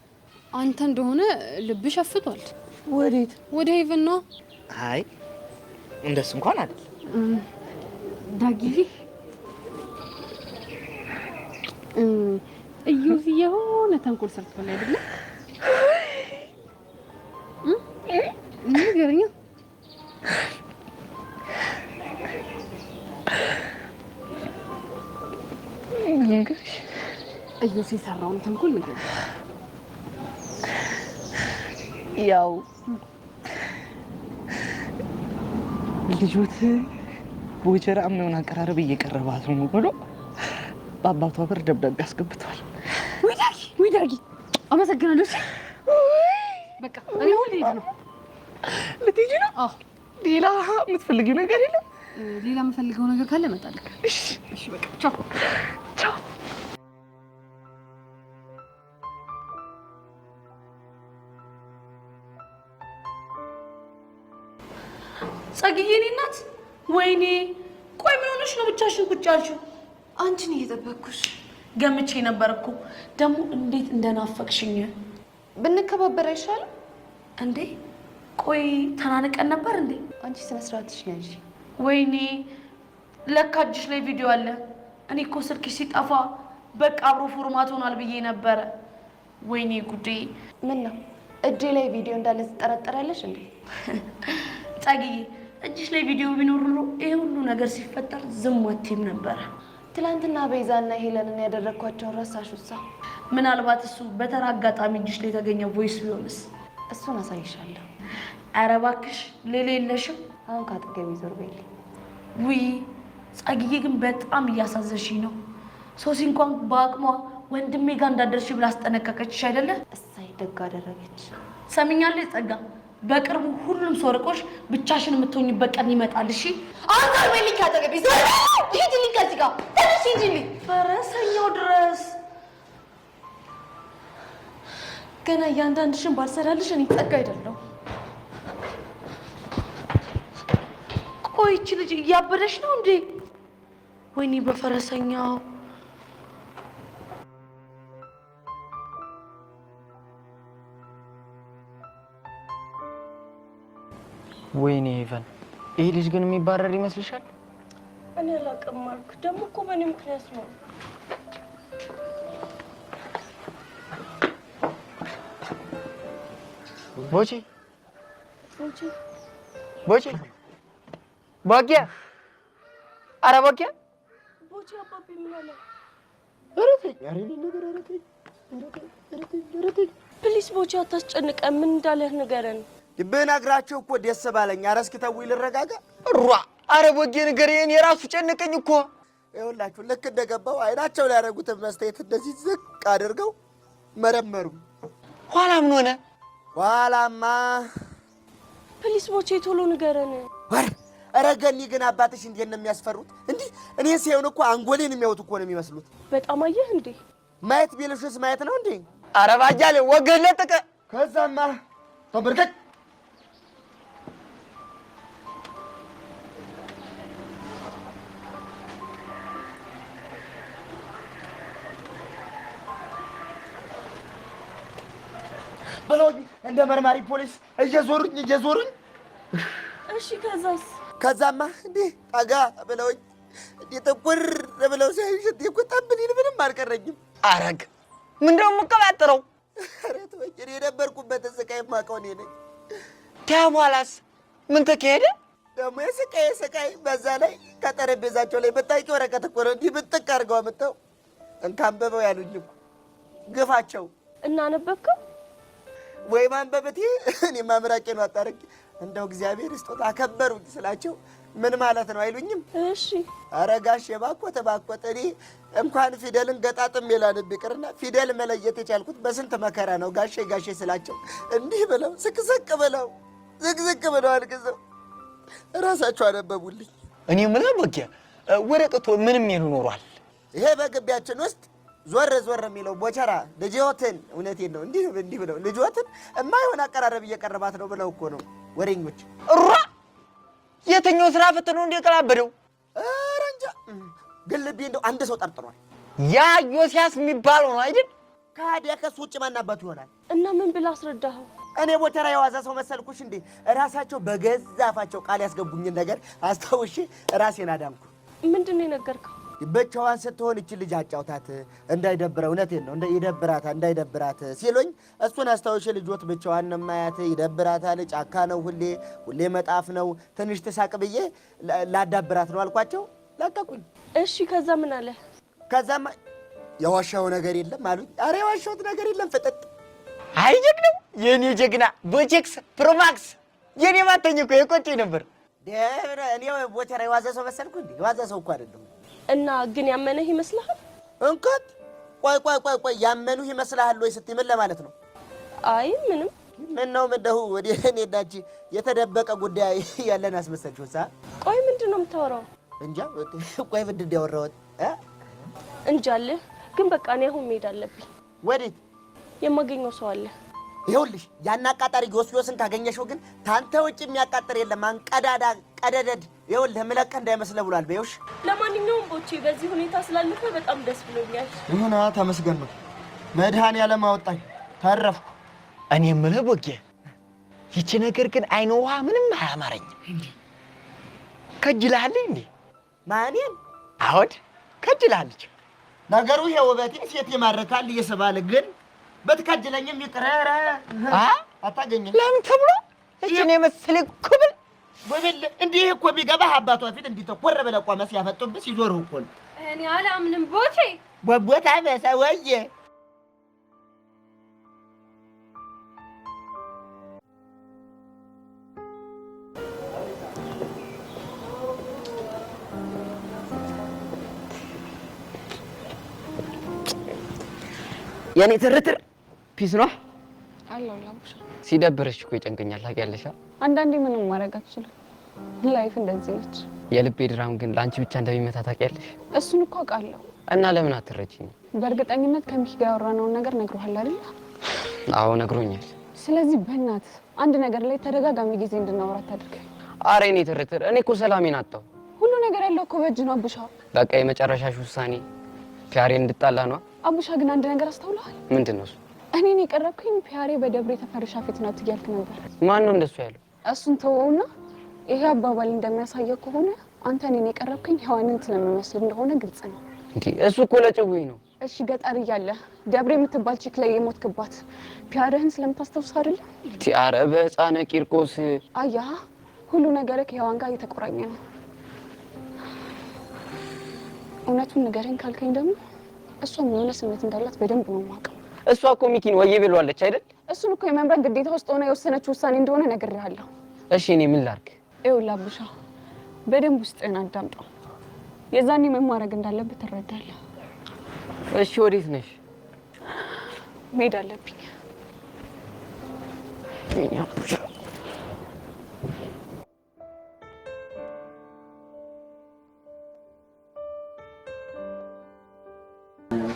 አንተ እንደሆነ ልብ ሸፍቷል። ወዴት? ወደ ሄቨን ነው። አይ እንደሱ እንኳን አይደል ዳጊዬ። እዩዚ የሆነ ተንኮል ሰርቷል አይደለ? ንገረኛ። እዩዚ የሰራውን ተንኮል ንገረኝ። ያው ልጆት ቦቸራ ምን አቀራረብ እየቀረባት ነው ብሎ በአባቷ በር ደብዳቤ አስገብቷል። ወይ ዳጊ አመሰግናለሁ። እሺ በቃ እኔ ሁሌ ልሄድ ነው። ልትሄጂ ነው? አዎ። ሌላ የምትፈልጊው ነገር የለም? ሌላ የምፈልገው ነገር ካለ እመጣለሁ። እሺ እሺ በቃ ቻው ቻው። ጸግዬ እኔ እናት፣ ወይኔ ቆይ ምን ሆነሽ ነው ብቻሽን ቁጭ ያልሽው? አንቺን እየጠበቅኩሽ ገምቼ ነበር እኮ። ደግሞ እንዴት እንደናፈቅሽኝ። ብንከባበር አይሻልም እንዴ? ቆይ ተናንቀን ነበር እንዴ? አንቺ ስነ ስርዓትሽ ነው እንጂ። ወይኔ ለካ እጅሽ ላይ ቪዲዮ አለ። እኔ እኮ ስልክሽ ሲጠፋ በቃ አብሮ ፎርማት ሆኗል ብዬ ነበረ። ወይኔ ጉዴ። ምን ነው እጄ ላይ ቪዲዮ እንዳለ ትጠረጠራለሽ እንዴ? ጸግዬ እጅሽ ላይ ቪዲዮ ቢኖር ኖሮ ይሄ ሁሉ ነገር ሲፈጠር ዝም አትይም ነበረ። ትላንትና ቤዛና ሄለንን ያደረግኳቸውን ረሳሹሳ? ምናልባት እሱ በተራ አጋጣሚ እጅሽ ላይ የተገኘ ቮይስ ቢሆንስ? እሱን አሳይሻለሁ። ኧረ እባክሽ ሌላ የለሽም? አሁን ከአጠገቤ ዞር በይልኝ። ውይ ጸግዬ ግን በጣም እያሳዘንሽኝ ነው። ሶሲ እንኳን በአቅሟ ወንድሜ ጋር እንዳደርሽ ብላ አስጠነቀቀችሽ አይደለ? እሳይ ደግ አደረገች። ሰሚኛለሽ ጸጋ፣ በቅርቡ ሁሉም ሰው ርቆሽ ብቻሽን የምትሆኝበት ቀን ይመጣል። እሺ አሁን ዞር በይልኝ ከአጠገቤ ዞር በይልኝ። ሂጂልኝ ከዚህ ጋር ተነሽ ሂጂልኝ። ፈረሰኛው ድረስ ገና እያንዳንድሽን ባልሰራልሽ እኔ ጸጋ አይደለሁ። ቆይ ይቺ ልጅ እያበደሽ ነው እንዴ? ወይኔ በፈረሰኛው። ወይኔ ሄቨን፣ ይሄ ልጅ ግን የሚባረር ይመስልሻል? እኔ አላውቅም ማርክ። ደግሞ እኮ በእኔ ምክንያት ነው። ቦቼ ቦቼ ቦኪያ፣ ኧረ ቦኪያ። ቦቼ አባቢ ምን አለ? ኧረ ተይ፣ ኧረ እኔ ነገር ኧረ ተይ፣ ኧረ ተይ። ፕሊስ ቦቼ አታስጨንቀን። ምን እንዳለህ ንገረን። ብነግራቸው እኮ ደስ ባለኝ። ኧረ እስኪ ተውኝ ልረጋጋ። ሯ ኧረ ቦጌ ንገረኝ፣ የራሱ ጨነቀኝ እኮ። ይኸውላችሁ ልክ እንደገባው አይናቸው ላይ ያደረጉትን መስታየት እንደዚህ ዝቅ አድርገው መረመሩ። ኋላ ምን ሆነ? ኋላማ ፕሊስ ቦቼ ቶሎ ንገረን። ኧረ ገኒ ግን አባትሽ እንዴት ነው የሚያስፈሩት! እንዲህ እኔ ሲሆን እኮ አንጎሌን የሚያዩት እኮ ነው የሚመስሉት። በጣም አየህ እንዴ? ማየት ቢልሽስ ማየት ነው እንዴ? ኧረ ባጃሌ ወገን ለጥቀ። ከዛማ ተንበርከክ ብለውኝ እንደ መርማሪ ፖሊስ እየዞሩኝ እሺ ከዛስ? ከዛማ እንዲህ ጠጋ ብለውኝ እንዲህ ጥቁር ብለው ሲያዩኝ ሽት እኮ ጠብሊን ምንም አልቀረኝም። አረግ ምንድን ነው የምትቀባጥረው? ኧረ ተወኝ፣ እኔ የነበርኩበትን ስቃይ የማውቀው እኔ ነኝ። በኋላስ ምን ተካሄደ? ደግሞ የስቃይ በዛ ላይ ከጠረጴዛቸው ላይ ብታውቂ ወረቀት እኮ ነው እንዲህ ብጥቅ አድርገው አምጥተው እንካንበበው ያሉኝ እኮ ግፋቸው። እና አነበብከው ወይ ማንበብቴ? እኔ ማምራቄ ነው አጣርቂ እንደው እግዚአብሔር ይስጦት አከበሩኝ ስላቸው ምን ማለት ነው አይሉኝም? እሺ ኧረ ጋሼ ባኮተ እኔ እንኳን ፊደልን ገጣጥም የላንብ ይቅርና ፊደል መለየት የቻልኩት በስንት መከራ ነው። ጋሼ ስላቸው እንዲህ ብለው ዝቅዝቅ ብለው አልቅሰው ራሳቸው አነበቡልኝ። እኔ የምልህ በጊያ ወረቀቱ ምንም ይሉ ኖሯል። ይሄ በግቢያችን ውስጥ ዞር የሚለው ቦቸራ ልጅዎትን እውነቴን ነው እንዲህ ብለው ልጅዎትን የማይሆን አቀራረብ እየቀረባት ነው ብለው እኮ ነው ወሬኞች። እሯ የትኛው ስራ ፈት ነው እንደቀላበደው? ኧረ እንጃ ግን ልቤ እንደው አንድ ሰው ጠርጥሯል። ያ ዮሲያስ የሚባለው ነው አይደል? ካዲያ ከሱ ውጭ ማናባቱ ይሆናል። እና ምን ብላ አስረዳኸው? እኔ ቦቸራ የዋዛ ሰው መሰልኩሽ እንዴ? ራሳቸው በገዛ አፋቸው ቃል ያስገቡኝን ነገር አስታውሼ ራሴን አዳምኩ። ምንድን ነው የነገርከው? ብቻዋን ስትሆን እቺ ልጅ አጫውታት እንዳይደብረው፣ እውነቴን ነው እንዳይደብራት ሲሉኝ እሱን አስታውሼ ልጆት ብቻዋን ማያት ይደብራታል፣ ጫካ ነው ሁሌ መጣፍ ነው፣ ትንሽ ትሳቅ ብዬ ላዳብራት ነው አልኳቸው። ለቀቁኝ። እሺ ከዛ ምን አለ? ከዛማ የዋሻው ነገር የለም አሉኝ። ኧረ የዋሻውት ነገር የለም ፍጥጥ። አይ ጀግናው የኔ ጀግና ቦቼክስ ፕሮማክስ የኔ ማተኝ እኮ የቆጨኝ ነበር። እኔ ቦቸራ የዋዛ ሰው መሰልኩ እንዴ? የዋዛ ሰው እኮ አይደለም። እና ግን ያመነህ ይመስልሃል? እንከት ቆይ ያመኑህ ይመስልሃል ወይ ስትይ ምን ለማለት ነው? አይ ምንም። ምን ነው ምንደው ወዲ እኔ ዳቺ የተደበቀ ጉዳይ ያለን አስመሰልሽው ሳ? ቆይ ምንድን ነው የምታወራው? እንጃ ቆይ ምንድን ያወራሁት እንጃልህ። ግን በቃ እኔ አሁን መሄድ አለብኝ። ወዴት? የማገኘው ሰው አለ። ይኸውልሽ ያን አቃጣሪ ዮስዮስን ካገኘሽው ግን ታንተ ውጭ የሚያቃጥር የለም። አንቀዳዳ ቀደደድ ይኸውልህ ምለቀ እንዳይመስለ ብሏል። በይውሽ ለማንኛውም ቦቼ በዚህ ሁኔታ ስላለፈ በጣም ደስ ብሎኛል። ይሁና ተመስገን ነው። መድኃኒዓለም አወጣኝ ተረፍኩ። እኔ የምልህ ቦጌ ይቺ ነገር ግን አይነ ውሃ ምንም አያማረኝ። ከጅልሃለች እንዴ? ማንን? አዎድ ከጅልሃለች። ነገሩ ይሄ ውበቴ ሴት ይማርካል እየሰባለ ግን በትከጅለኝም ይቅረረ አታገኝም። ለምን ተብሎ እኔ መሰለ ኩብል ወብል እንዲህ እኮ ቢገባህ አባቷ ፊት እንዲህ ተቆረ ብለህ ቆመህ ሲያፈጡብህ ሲዞር እኮ ነው። እኔ አላምንም ቦቼ ወቦታ በሰወየ የኔ ትርትር ፒስ ነው አለው ላምሽ ሲደብርሽ እኮ ይጨንቀኛል። ታውቂያለሽ? አንዳንዴ ምንም ማድረግ አትችልም። ላይፍ እንደዚህ ነች። የልቤ ድራም ግን ለአንቺ ብቻ እንደሚመታ ታውቂያለሽ? እሱን እኮ አውቃለሁ። እና ለምን አትረጂኝ? በእርግጠኝነት ከሚኪ ጋር ያወራነውን ነገር ነግሮሃል አይደል? አዎ ነግሮኛል። ስለዚህ በእናትህ አንድ ነገር ላይ ተደጋጋሚ ጊዜ እንድናወራ ታድርግ። ኧረ የኔ ትርትር እኔ እኮ ሰላሜን አጣሁ። ሁሉ ነገር ያለው እኮ በእጅ ነው አቡሻ። በቃ የመጨረሻሽ ውሳኔ ፒያሬ እንድጣላ ነው? አቡሻ ግን አንድ ነገር አስተውለሃል? ምንድን ነው እሱ? እኔን የቀረብከኝ ፒያሬ በደብረ ተፈርሻ ፊት ናት እያልክ ነበር። ማን ነው እንደሱ ያለው? እሱን ተወውና ይሄ አባባል እንደሚያሳየው ከሆነ አንተ እኔን የቀረብከኝ ሔዋንን ስለምመስል እንደሆነ ግልጽ ነው። እንዴ እሱ እኮ ለጭውኝ ነው። እሺ ገጠር እያለ ደብረ የምትባል ቺክ ላይ የሞትክባት ፒያሬህን ስለምታስታውስ አይደል? ኧረ በሕፃነ ቂርቆስ አያ ሁሉ ነገር ከሔዋን ጋር እየተቆራኘ ነው። እውነቱን ንገረኝ ካልከኝ ደግሞ እሷም የሆነ ስሜት እንዳላት በደንብ ነው የማውቀው። እሷ እኮ ሚኪን ወየ ብሏለች አይደል? እሱን እኮ የመምረጥ ግዴታ ውስጥ ሆነ የወሰነችው ውሳኔ እንደሆነ ነግሬሃለሁ። እሺ እኔ ምን ላድርግ? ይኸውልህ አቡሻ በደንብ ውስጥህን አዳምጠው። የዛኔ ምን ማድረግ እንዳለብህ ትረዳለህ። እሺ ወዴት ነሽ? መሄድ አለብኝ።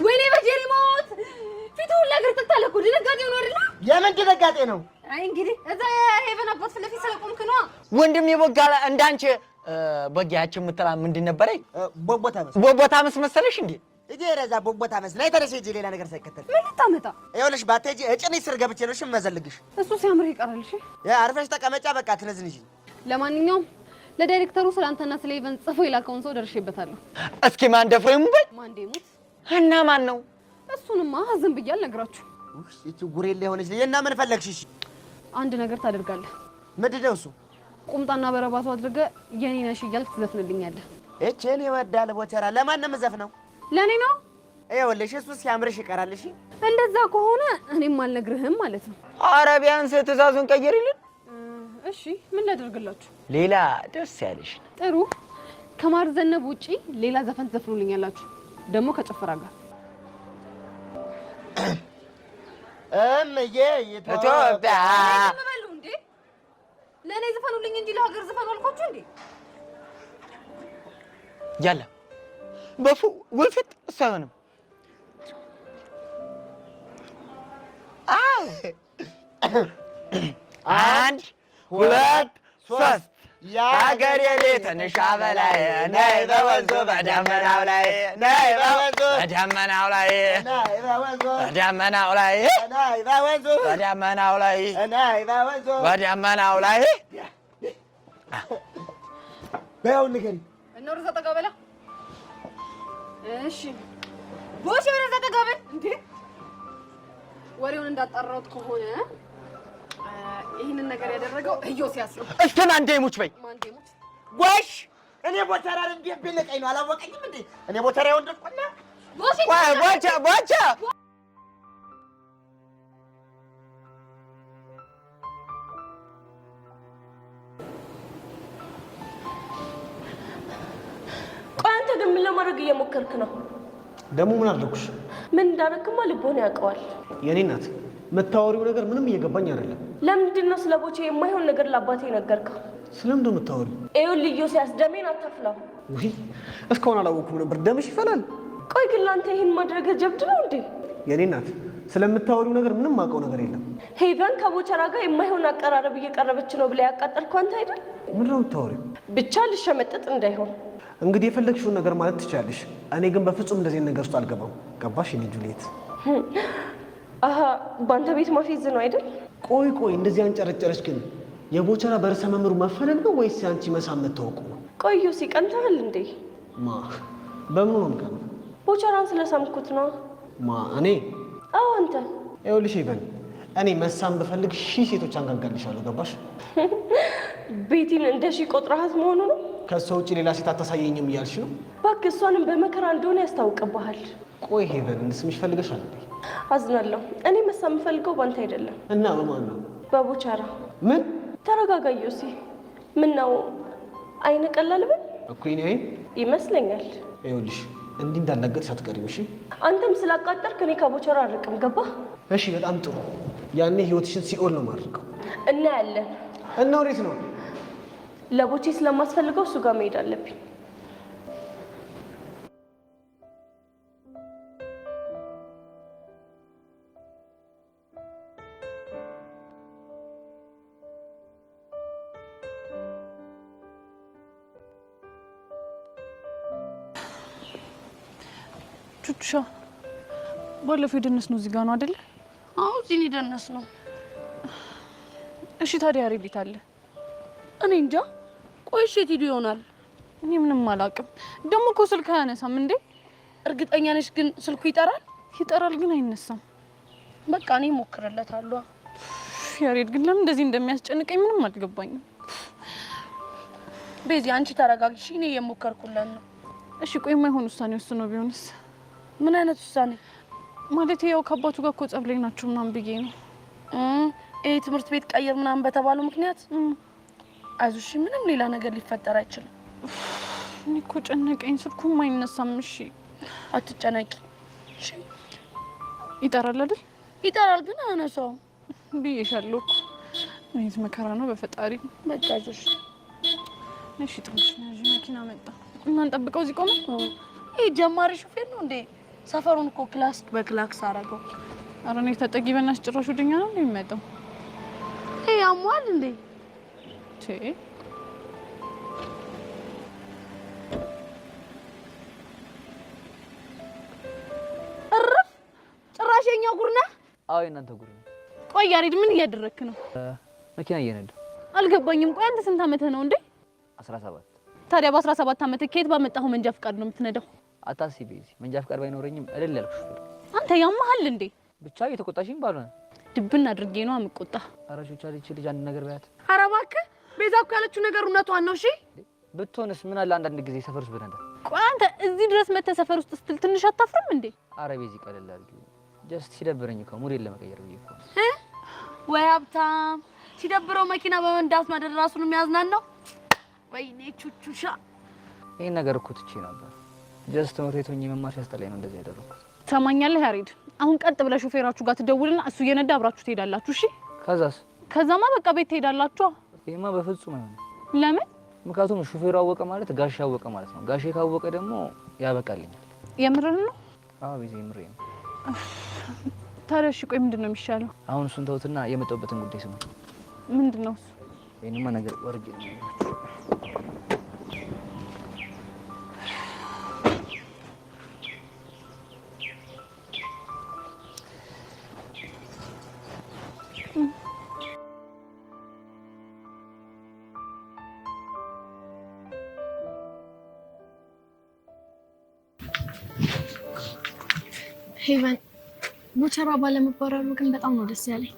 ወይኔ በጀሪ ሞት ፊቱ ሁላ ግርጥት አለ እኮ። ድንጋጤው ነው አይደል? የምን ድንጋጤ ነው? አይ እንግዲህ እዛ ሄቨን አባት ፊት ለፊት ስለቆምክ ነው። ወንድም የቦጋለ እንዳንቺ በጊያችን የምትላ ምንድን ነበረኝ? ቦቦታ መሰለሽ እንዴ? እጄ ረዛ ቦቦታ መስላ የተረሰ እጄ ሌላ ነገር ሳይከተል ምን ልታመጣ? ይኸውልሽ ባትሄጂ እጭኔ ስር ገብቼ ነው የምመዘልግሽ። እሱ ሲያምር ይቀራል። እሺ አርፈሽ ተቀመጫ። በቃ ትነዝንሽ። ለማንኛውም ለዳይሬክተሩ ስላንተና ስለ ኢቨን ጽፎ የላከውን ሰው ደርሼበታለሁ። እስኪ ማን ደፍሮ ይሙበይ? ማን ደሙት? እና ማን ነው? እሱንማ ዝም ብዬ አልነግራችሁ። እቺ ጉሬላ የሆነች ልጅ እና ምን ፈለግሽ? እሺ አንድ ነገር ታደርጋለህ። ምንድን ነው እሱ? ቁምጣና በረባቱ አድርገህ የኔ ነሽ እያልክ ትዘፍንልኛለህ። እቺን ይወዳል ቦቸራ ለማንም ዘፍነው ለኔ ነው። ይኸውልሽ እሱ ሲያምርሽ ይቀራል። እሺ እንደዛ ከሆነ እኔም አልነግርህም ማለት ነው። ኧረ ቢያንስ ትእዛዙን ቀይሪልን። እሺ ምን ላደርግላችሁ? ሌላ ደስ ያለሽ። ጥሩ ከማር ዘነብ ውጪ ሌላ ዘፈን ትዘፍኑልኛላችሁ ደግሞ ከጭፈራ ጋር። እምዬ ኢትዮጵያ ምበሉ እንዴ ለኔ ዘፈኑልኝ እንጂ ለሀገር ዘፈኑ አልኳችሁ እንዴ? ያለ በፉ ወልፈት ሳይሆንም አንድ ሁለት ሶስት የሀገር የሌትንሻ በላይ ነይ በወንዙ በደመናው ላይ ነይ በወንዙ በደመናው ላይ በደመናው ላይ በደመናው ላይ በደመናው ላይ በያው ንገሪ እነሩ ተጠጋበላ። እሺ ቦሽ ወደ ተጠጋበል እንዴ ወሬውን እንዳጣራሁት ከሆነ ይሄንን ነገር ያደረገው ኢዮስያስ ነው። እስከና አንዴ ሙች በይ ማንዴ ሙች ጎሽ እኔ ቦቸራን እንዴ ቢለቀኝ ነው አላወቀኝም እንዴ? እኔ ቦቸራ ወንድቆና ቦሽ ቦቻ ቆይ አንተ ግን ምን ለማድረግ እየሞከርክ ነው? ደግሞ ምን አደረኩሽ? ምን እንዳደረግክማ ልቦና ያውቀዋል። የኔ እናት የምታወሪው ነገር ምንም እየገባኝ አይደለም። ለምንድን ነው ስለ ቦቼ የማይሆን ነገር ለአባቴ ነገርከው? ስለምንድን ነው የምታወሪው? ይኸውልህ ኢዮስያስ ደሜን አታፍላው። ውይ እስካሁን አላወኩም ነበር። ደምሽ ይፈላል። ቆይ ግን ለአንተ ይህን ማድረግ ጀብድ ነው እንዴ? የኔ እናት ስለምታወሪው ነገር ምንም አውቀው ነገር የለም። ሄቨን ከቦቸራ ጋር የማይሆን አቀራረብ እየቀረበች ነው ብላ ያቃጠልከው አንተ አይደል? ምንድን ነው የምታወሪው? ብቻ ልሸመጠጥ እንዳይሆን እንግዲህ የፈለግሽውን ነገር ማለት ትችላለሽ። እኔ ግን በፍጹም እንደዚህ ነገር ውስጥ አልገባም። ገባሽ? እኔ ጁሊየት አሀ በአንተ ቤት ማፌዝ ነው አይደል? ቆይ እንደዚህ አንጨረጨረች ግን የቦቸራ በርዕሰ መምህሩ መፈለግ ነው ወይስ አንቺ መሳም መታወቁ ነው? ቆዩ ሲቀንተሃል እንዴ? ማ በምኑ ነው የምቀነው? ቦቸራን ስለሳምኩት ነው። ማ እኔ? አዎ አንተ። ይኸውልሽ ይበል እኔ መሳም ብፈልግ ሺህ ሴቶች አንጋጋልሻለሁ። ገባሽ? ቤቲን እንደ ሺህ ቆጥረሃት መሆኑ ነው? ከሷ ውጭ ሌላ ሴት አታሳየኝም እያልሽ ነው? እባክህ እሷንም በመከራ እንደሆነ ያስታውቅብሃል። ቆይ ሄቨን እንድስምሽ ፈልገሻል እንዴ? አዝናለሁ። እኔ መሳም የምፈልገው ባንተ አይደለም። እና በማን ነው? በቦቸራ። ምን? ተረጋጋ ዮሲ። ምን ነው አይነ ቀላል ብል እኮ እኔ አይን ይመስለኛል። ይኸውልሽ እንዲህ እንዳላገጥሽ አትቀሪም። እሺ? አንተም ስላቃጠርክ እኔ ከቦቸራ አርቅም። ገባህ? እሺ በጣም ጥሩ። ያኔ ህይወትሽን ሲኦል ነው ማድረገው። እናያለን። እና ወዴት ነው? ለቦቼ ስለማስፈልገው እሱ ጋር መሄድ አለብኝ። ቹቹሻ ባለፈው የደነስነው እዚህ ጋር ነው አይደል? አዎ እዚህ ነው የደነስነው። እሺ ታዲያ ያሬድ የት አለ? እኔ እንጃ። ቆይ እሺ የት ሄዶ ይሆናል? እኔ ምንም አላውቅም። ደግሞ እኮ ስልክ አያነሳም እንዴ? እርግጠኛ ነሽ ግን ስልኩ ይጠራል? ይጠራል ግን አይነሳም። በቃ እኔ እሞክርለታለሁ። ያሬድ ግን ለምን እንደዚህ እንደሚያስጨንቀኝ ምንም አልገባኝም። ቤዚ አንቺ ተረጋግሽ፣ እኔ እየሞከርኩለት ነው። እሺ ቆይ የማይሆን ውሳኔ ወስኖ ቢሆንስ? ምን አይነት ውሳኔ? ማለት ያው ከአባቱ ጋር እኮ ጸብ ላይ ናቸው ምናምን ብዬ ነው። ይሄ ትምህርት ቤት ቀይር ምናምን በተባለው ምክንያት አይዞሽ፣ ምንም ሌላ ነገር ሊፈጠር አይችልም። እኔ እኮ ጨነቀኝ፣ ስልኩም አይነሳም። እሺ አትጨነቂ። እሺ ይጠራል አይደል? ይጠራል ግን አያነሳውም ብዬሻለሁ እኮ። እኔት መከራ ነው በፈጣሪ። በቃ አይዞሽ። እሺ ትንሽ መኪና መጣ እና እንጠብቀው እዚህ ቆመ። ይሄ ጀማሪ ሹፌር ነው እንዴ? ሰፈሩን እኮ ክላስ በክላክስ አደረገው። ኧረ እኔ ተጠጊ በእናትሽ፣ ጭራሽ ወደኛ ነው የሚመጣው። ይሄ ያሟል እንዴ? እረፍ! ጭራሽ የኛ ጉር ነህ? አዎ የእናንተ ጉር ነው። ቆይ ያሬድ ምን እያደረክ ነው? መኪና እየነዳሁ። አልገባኝም። ቆይ አንተ ስንት ዓመትህ ነው እንዴ? 17። ታዲያ በ17 ዓመትህ ከየት ባመጣኸው መንጃ ፍቃድ ነው የምትነዳው? አታስቢ ቤዚ፣ መንጃ ፍቃድ ባይኖረኝም እልል ያልኩሽ ሹፌር። አንተ ያማሃል እንዴ? ብቻ እየተቆጣሽኝ ባልሆነ ድብን አድርጌ ነው የምቆጣ። ኧረ ቹቻ ልጅ አንድ ነገር በያት። ኧረ እባክህ ቤዛ እኮ ያለችው ነገር እውነቷን ነው። እሺ ብትሆንስ ምን አለ አንዳንድ ጊዜ ሰፈር ውስጥ ብነዳ። ቆይ አንተ እዚህ ድረስ መተህ ሰፈር ውስጥ ስትል ትንሽ አታፍርም እንዴ? ኧረ ቤዚ ቀለል አድርጊ። ጀስት ሲደብረኝ እኮ ሙዴን ለመቀየር ብዬ እኮ። ወይ ሀብታም ሲደብረው መኪና በመንዳት ማደር ራሱን የሚያዝናናው። ወይኔ ቹቹሻ ይሄን ነገር እኮ ትቼ ነበር። ጀስት ትምህርት ቤት ሆኜ መማር ሲያስጠላኝ ነው እንደዚህ ያደረኩት። ትሰማኛለህ ያሬድ? አሁን ቀጥ ብለህ ሹፌራችሁ ጋር ትደውልና እሱ እየነዳ አብራችሁ ትሄዳላችሁ። እሺ ከዛስ? ከዛማ በቃ ቤት ትሄዳላችሁ። ይሄማ በፍጹም አይሆንም። ለምን? ምክንያቱም ሹፌሩ አወቀ ማለት ጋሼ አወቀ ማለት ነው። ጋሼ ካወቀ ደግሞ ያበቃልኛል። የምርህን ነው? አዎ ቤዚ የምሬን ነው። ታዲያ እሺ ቆይ ምንድን ነው የሚሻለው? አሁን እሱን ተውትና የመጣሁበትን ጉዳይ ስሙ። ምንድን ነው እሱ? ይሄንማ ነገር ወርጄ ነው ሄቨን ቡቸራ ባለመባረሩ ግን በጣም ነው ደስ ያለኝ።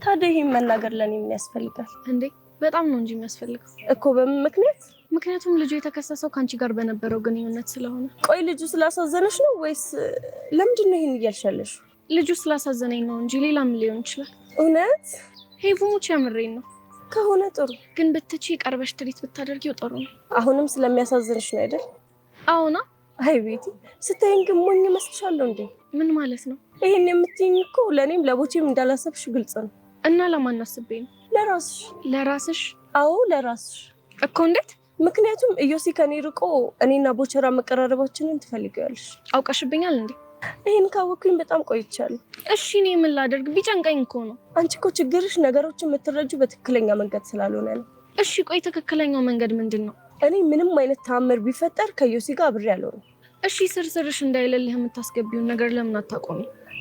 ታዲያ ይሄን መናገር ለኔ ምን ያስፈልጋል እንዴ? በጣም ነው እንጂ የሚያስፈልገው እኮ። በምን ምክንያት? ምክንያቱም ልጁ የተከሰሰው ካንቺ ጋር በነበረው ግንኙነት ስለሆነ። ቆይ ልጁ ስላሳዘነሽ ነው ወይስ ለምንድን ነው ይሄን እያልሻለሽ? ልጁ ስላሳዘነኝ ነው እንጂ ሌላ ምን ሊሆን ይችላል? እውነት? ሄቨሙች የምሬን ነው። ከሆነ ጥሩ፣ ግን ብትቺ ቀርበሽ ትሪት ብታደርጊው ጥሩ ነው። አሁንም ስለሚያሳዝንሽ ነው አይደል? አዎና። አይ ቤቲ ስታይኝ ግን ሞኝ መስልሻለሁ እንዴ? ምን ማለት ነው? ይሄን የምትይኝ እኮ ለኔም ለቦቼም እንዳላሰብሽ ግልጽ ነው። እና ለማን አስቤ ነው? ለራስሽ። ለራስሽ? አዎ ለራስሽ እኮ። እንዴት? ምክንያቱም ኢዮሲ ከኔ ርቆ እኔና ቦቸራ መቀራረባችንን ትፈልጊያለሽ። አውቀሽብኛል እንዴ? ይሄን ካወኩኝ በጣም ቆይቻለሁ። እሺ እኔ ምን ላደርግ? ቢጨንቀኝ እኮ ነው። አንቺ እኮ ችግርሽ ነገሮችን የምትረጁ በትክክለኛ መንገድ ስላልሆነ ነው። እሺ ቆይ ትክክለኛው መንገድ ምንድን ነው? እኔ ምንም አይነት ተአምር ቢፈጠር ከኢዮሲ ጋር አብሬ አልሆንም። እሺ ስርስርሽ እንዳይለልህ የምታስገቢውን ነገር ለምን አታቆሚ?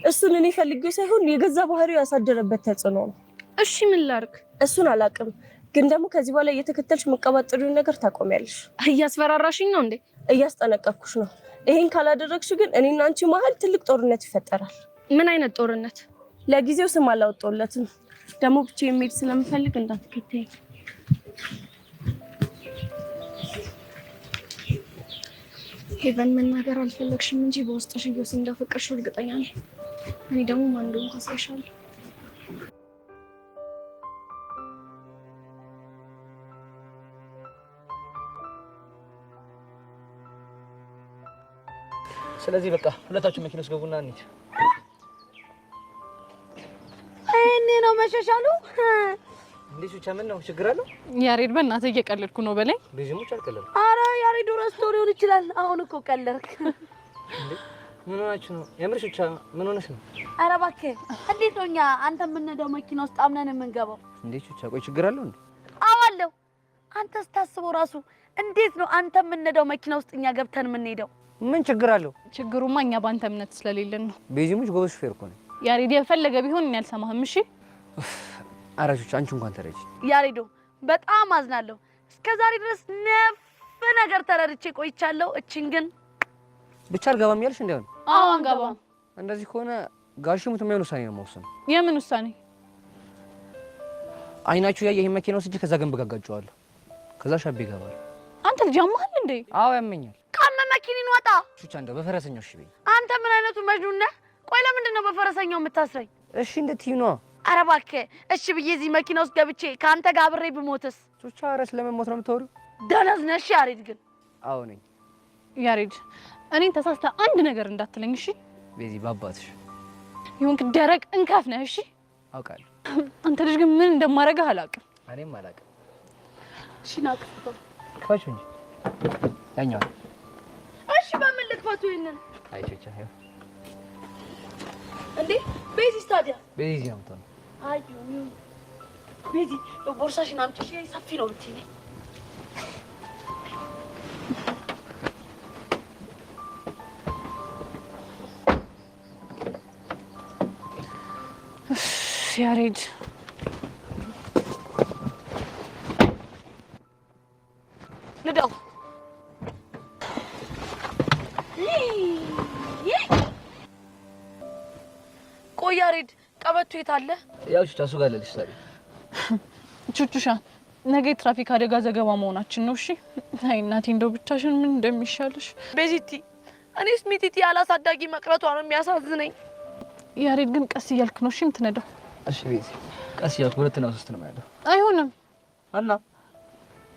እሱን እኔ ፈልጌው ሳይሆን የገዛ ባህሪው ያሳደረበት ተጽዕኖ ነው። እሺ ምን ላድርግ? እሱን አላውቅም፣ ግን ደግሞ ከዚህ በኋላ እየተከተልሽ መቀባጠሪውን ነገር ታቆሚያለሽ። እያስፈራራሽኝ ነው እንዴ? እያስጠነቀቅኩሽ ነው። ይሄን ካላደረግሽ ግን እኔና አንቺ መሀል ትልቅ ጦርነት ይፈጠራል። ምን አይነት ጦርነት? ለጊዜው ስም አላወጣሁለትም። ደግሞ ብቻ የሚሄድ ስለምፈልግ እንዳትከተይ። ሄቨን መናገር አልፈለግሽም እንጂ በውስጥሽ ኢዮሲ እንዳፈቀርሽ እርግጠኛ ነኝ። እኔ ደግሞ ማን እንደሆንኩ አሳይሻለሁ። ስለዚህ በቃ ሁለታችሁ መኪና ውስጥ ገቡና እንሂድ። እኔ ነው መሸሻሉ። እንዴ ቹቻ ምን ነው ችግር አለው? ያሬድ በእናትህ እየቀለድኩ ነው በላይ። ቤዚሙች አልቀለድኩም። አረ ያሬድ ረስቶ ሊሆን ይችላል። አሁን እኮ ቀለድክ። እንዴ ምን ሆናችሁ ነው? የምርሽ ቹቻ ምን ሆነሽ ነው? አረ እባክህ እንዴት ነው እኛ አንተ የምንነዳው መኪና ውስጥ አምነን የምንገባው? እንዴ ቹቻ ቆይ ችግር አለው እንዴ? አዋለሁ። አንተ ስታስበው ራሱ እንዴት ነው አንተ የምንነዳው መኪና ውስጥ እኛ ገብተን የምንሄደው? ምን ችግር አለው? ችግሩማ እኛ ባንተ እምነት ስለሌለን ነው። ቤዚሙች ጎበዝ ሹፌር እኮ ነው። ያሬድ የፈለገ ቢሆን እኔ አልሰማህም። እሺ ኧረ ቹቻ አንቺ እንኳን ተረጂ። ያሬዶ በጣም አዝናለሁ። እስከዛሬ ድረስ ነፍ ነገር ተረድቼ ቆይቻለሁ። እቺን ግን ብቻ አልገባም ያልሽ እንደሆነ? አዎ አንገባም። እንደዚህ ከሆነ ጋሽ ሙት የማይሆን ውሳኔ ነው የምወስነው። የምን ውሳኔ? አይናችሁ ያየ ይሄን መኪና ወስጄ ከዛ ገንብ ጋጋጨዋለሁ። ከዛ ሻቤ ይገባል። አንተ ልጅ አማሃል እንዴ? አዎ ያመኛል። ካመ መኪኒን ወጣ። ቹቻ እንደው በፈረሰኛው እሺ በይ። አንተ ምን አይነቱ መጅኑን ነህ? ቆይ ለምንድን ነው በፈረሰኛው የምታስረኝ? እሺ እንድትይ ነዋ። ኧረ እባክህ እሺ ብዬ እዚህ መኪና ውስጥ ገብቼ ከአንተ ጋር አብሬ ብሞትስ? ቹቻ ኧረ ስለመሞት ነው የምታወሪው? ደነዝ ነሽ ያሬድ። ግን አዎ ነኝ። ያሬድ እኔን ተሳስተ አንድ ነገር እንዳትለኝ እሺ? ቤዚ ባባትሽ ይሁንክ ደረቅ እንከፍ ነህ እሺ? አውቃለሁ። አንተ ልጅ ግን ምን እንደማደርግህ አላውቅም። እኔም አላውቅም። እሺ ናቅፈው ክፈችው እንጂ ያኛው። እሺ በምን ልክፈቱ ይሄንን? አይ ቹቻ ይኸው እንዴ ቤዚ ስታዲያ ቤዚ ነው የምትሆነው። አይ ቤዚ ቦርሳሽን አምጪ። ሰፊ ነው ብትይ ነኝ። ያሬድ ልደው ቆይ ያሬድ ቀበቶ የት አለ? ያው ቹቻ እሱ ጋር አለልሽ ታዲያ። ቹቹሻ ነገ ትራፊክ አደጋ ዘገባ መሆናችን ነው። እሺ አይ እናቴ እንደው ብቻሽን ምን እንደሚሻልሽ። ቤዚቲ እኔስ ሚቲቲ ያላሳዳጊ መቅረቷ ነው የሚያሳዝነኝ። ያሬድ ግን ቀስ እያልክ ነው እሺ የምትነዳው። እሺ ቤዚ ቀስ እያልኩ 2 እና 3 ነው የማያለው። አይሆንም እና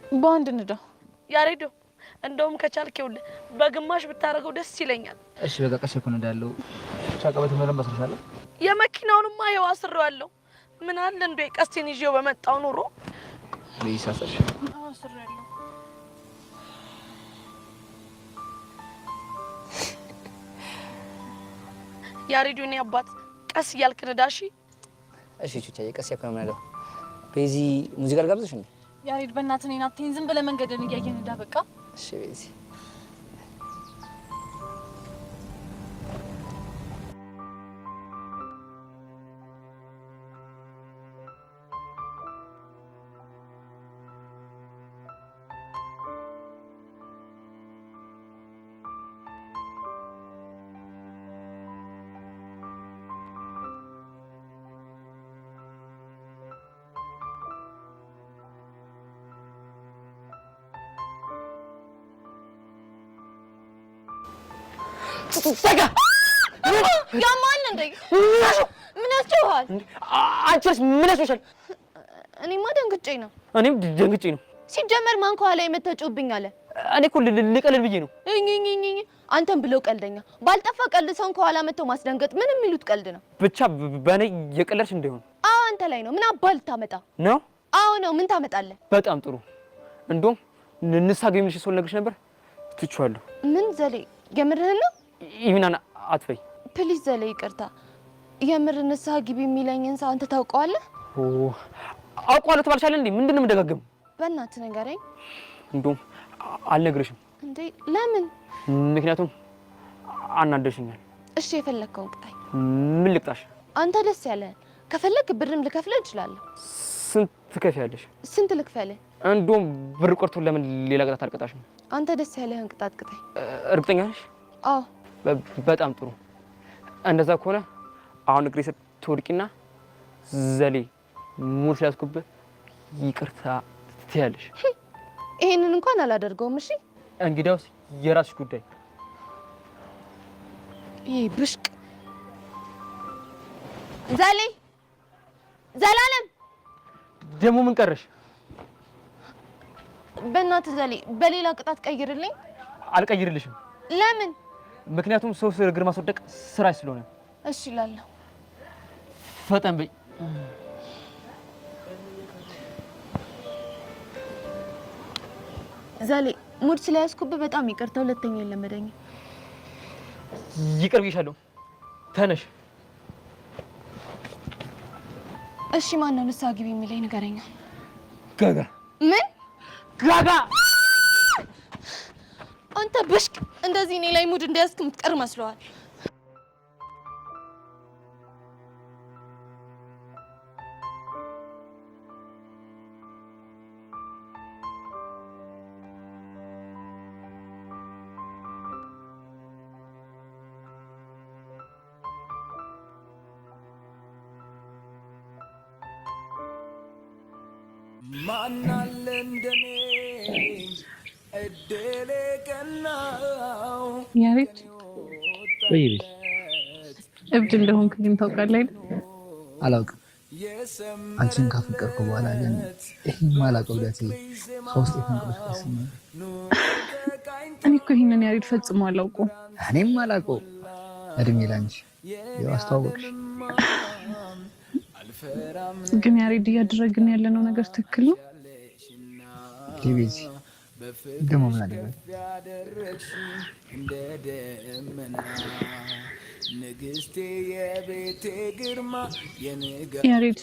በአንድ ንዳ። ያሬዶ እንደውም ከቻልክ ይኸውልህ በግማሽ ብታረገው ደስ ይለኛል። እሺ በቃ ቀስ እያልኩ እንዳለው ቻቀበት ምንም መስርሻለሁ። የመኪናውንማ ይኸው አስሬዋለሁ። ምን አለ እንዴ ቀስቴን ይዤው በመጣው ኑሮ ለይሳሰሽ አስሬያለሁ። ያሬዶ እኔ አባት ቀስ እያልክ ንዳሺ። እሺ ቹቻዬ ቀስ እያልኩ ነው የምነዳው። ቤዚ ሙዚቃ ልጋብዝሽ እንዴ? ያሬድ በእናትህ እኔን አትይኝ። ዝም ብለህ መንገድን እያየህ ንዳ በቃ። እሺ ቤዚ ሰጋ ያማል እንዴ? ምን ያስጨዋል? አንቺስ ምን ያስጨዋል? እኔማ ደንግጬ ነው። እኔም ደንግጬ ነው። ሲጀመር ማን ከኋላ የመተጩብኝ አለ? እኔ እኮ ልቀልል ብዬ ነው። እኝኝኝኝ አንተም ብለው ቀልደኛ። ባልጠፋ ቀልድ ሰውን ከኋላ መተው ማስደንገጥ ምን የሚሉት ቀልድ ነው? ብቻ በእኔ የቀለድሽ እንደሆነ። አዎ አንተ ላይ ነው። ምን አባል ታመጣ ነው? አዎ ነው። ምን ታመጣለህ? በጣም ጥሩ። እንደውም ንስሓ ግቢ የምልሽ ሰው ልነግርሽ ነበር። ትቼዋለሁ። ምን ዘሌ የምርህን ነው? ይሁናና አትበይ ፕሊዝ ዘሌ ይቅርታ። የምር ንስሓ ግቢ የሚለኝን ሰው አንተ ታውቀዋለህ? አውቀዋለሁ ትባልሻለህ እንዴ? ምንድን ነው የምደጋገመው? በእናትህ ንገረኝ። እንደውም አልነግርሽም። እንዴ ለምን? ምክንያቱም አናደሽኛል። እሺ የፈለግከውን ቅጣኝ። ምን ልቅጣሽ? አንተ ደስ ያለህን። ከፈለግ ብርም ልከፍልህ እችላለሁ። ስንት ትከፍያለሽ? ስንት ልክፈልህ? እንደውም ብር ቆርቶ ለምን ሌላ ቅጣት አልቀጣሽም? አንተ ደስ ያለህን ቅጣት ቅጣኝ። እርግጠኛ ነሽ? አዎ። በጣም ጥሩ። እንደዛ ከሆነ አሁን እግሬ ስር ትወድቂና ዘሌ ሙሉ ስላስኩብህ ይቅርታ ትያለሽ። ይሄንን እንኳን አላደርገውም። እሺ እንግዲያውስ የራስሽ ጉዳይ። ይሄ ብሽቅ ዘሌ ዘላለም ደግሞ ምን ቀረሽ? በእናትህ ዘሌ በሌላ ቅጣት ቀይርልኝ። አልቀይርልሽም። ለምን? ምክንያቱም ሰው ስር እግር ማስወደቅ ስራሽ ስለሆነ። እሺ እላለሁ። ፈጠን በይ። ዘሌ ሙድ ስለያዝኩብህ በጣም ይቅርታ። ሁለተኛ የለመደኝ። ይቅር ብዬሻለሁ። ተነሽ። እሺ ማን ነው ንስሓ ግቢ የሚለኝ ንገረኛ። ጋጋ። ምን ጋጋ? አንተ ብሽቅ እንደዚህ እኔ ላይ ሙድ እንደያዝክ የምትቀር መስለዋል። ማናለ እንደኔ እድሌ ቀናው። ያሬድ ወይ ቤት እብድ እንደሆንክ ግን ታውቃለህ አይደል? አላውቅም። አንቺን ካፈቀርኩ በኋላ ግን ይሄን ማላውቀው ዳት ከውስጥ የተንቀሳቀሰ ነው። እኔ እኮ ይሄንን ያሬድ ፈጽሞ አላውቀውም። እኔም አላውቀው። እድሜ ላንቺ ያው አስተዋወቅሽ። ግን ያሬድ እያደረግን ያለነው ነገር ትክክል ነው? ቲቪዚ ደግሞ ምን አደረገ? ያሬድ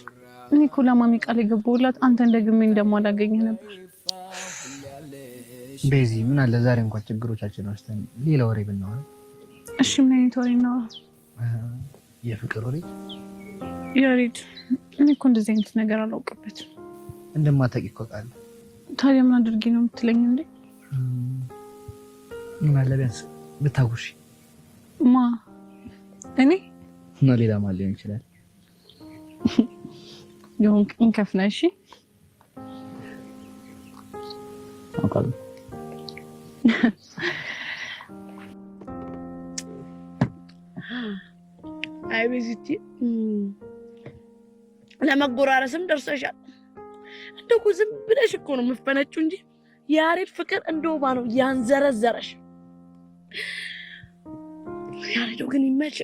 እኔ እኮ ለማሚ ቃል የገባሁላት አንተ እንደግሜ እንደማላገኝህ ነበር። ቤዚ ምን አለ ዛሬ እንኳን ችግሮቻችን ወስተን ሌላ ወሬ ብናወራ። እሺ ምን አይነት ወሬ ነው? የፍቅር ወሬ። ያሬድ እኔ እኮ እንደዚህ አይነት ነገር አላውቅበትም። እንደማታውቂ እኮ አውቃለሁ። ታዲያ ምን አድርጌ ነው የምትለኝ እንዴ? ምን አለ ቢያንስ ብታጉርሺ። ማ እኔ ነው? ሌላ ማን ሊሆን ይችላል? ይሁን እንከፍና። እሺ አውቃለሁ። አይ ቤዚቲ ለመጎራረስም ደርሰሻል። እንደው ዝም ብለሽ እኮ ነው የምትፈነጪው እንጂ ያሬድ ፍቅር እንደው ነው ያንዘረዘረሽ። ያሬድ ግን ይመች።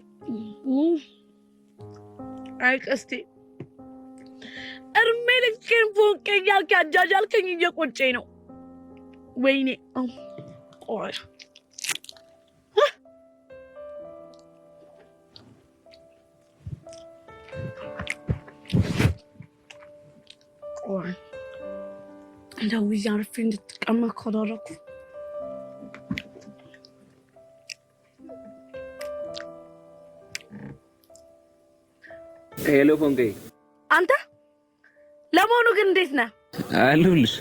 አይ ቀስቴ እርሜ ልኬን ፎንቄ እያልክ ያጃጃልከኝ እየቆጨኝ ነው። ወይኔ ቆይ ቆይ እንደው ያርፍ እንድትቀመጥ ካደረኩ ሄሎ ፎንቄ፣ አንተ ለመሆኑ ግን እንዴት ነህ? አለሁልሽ።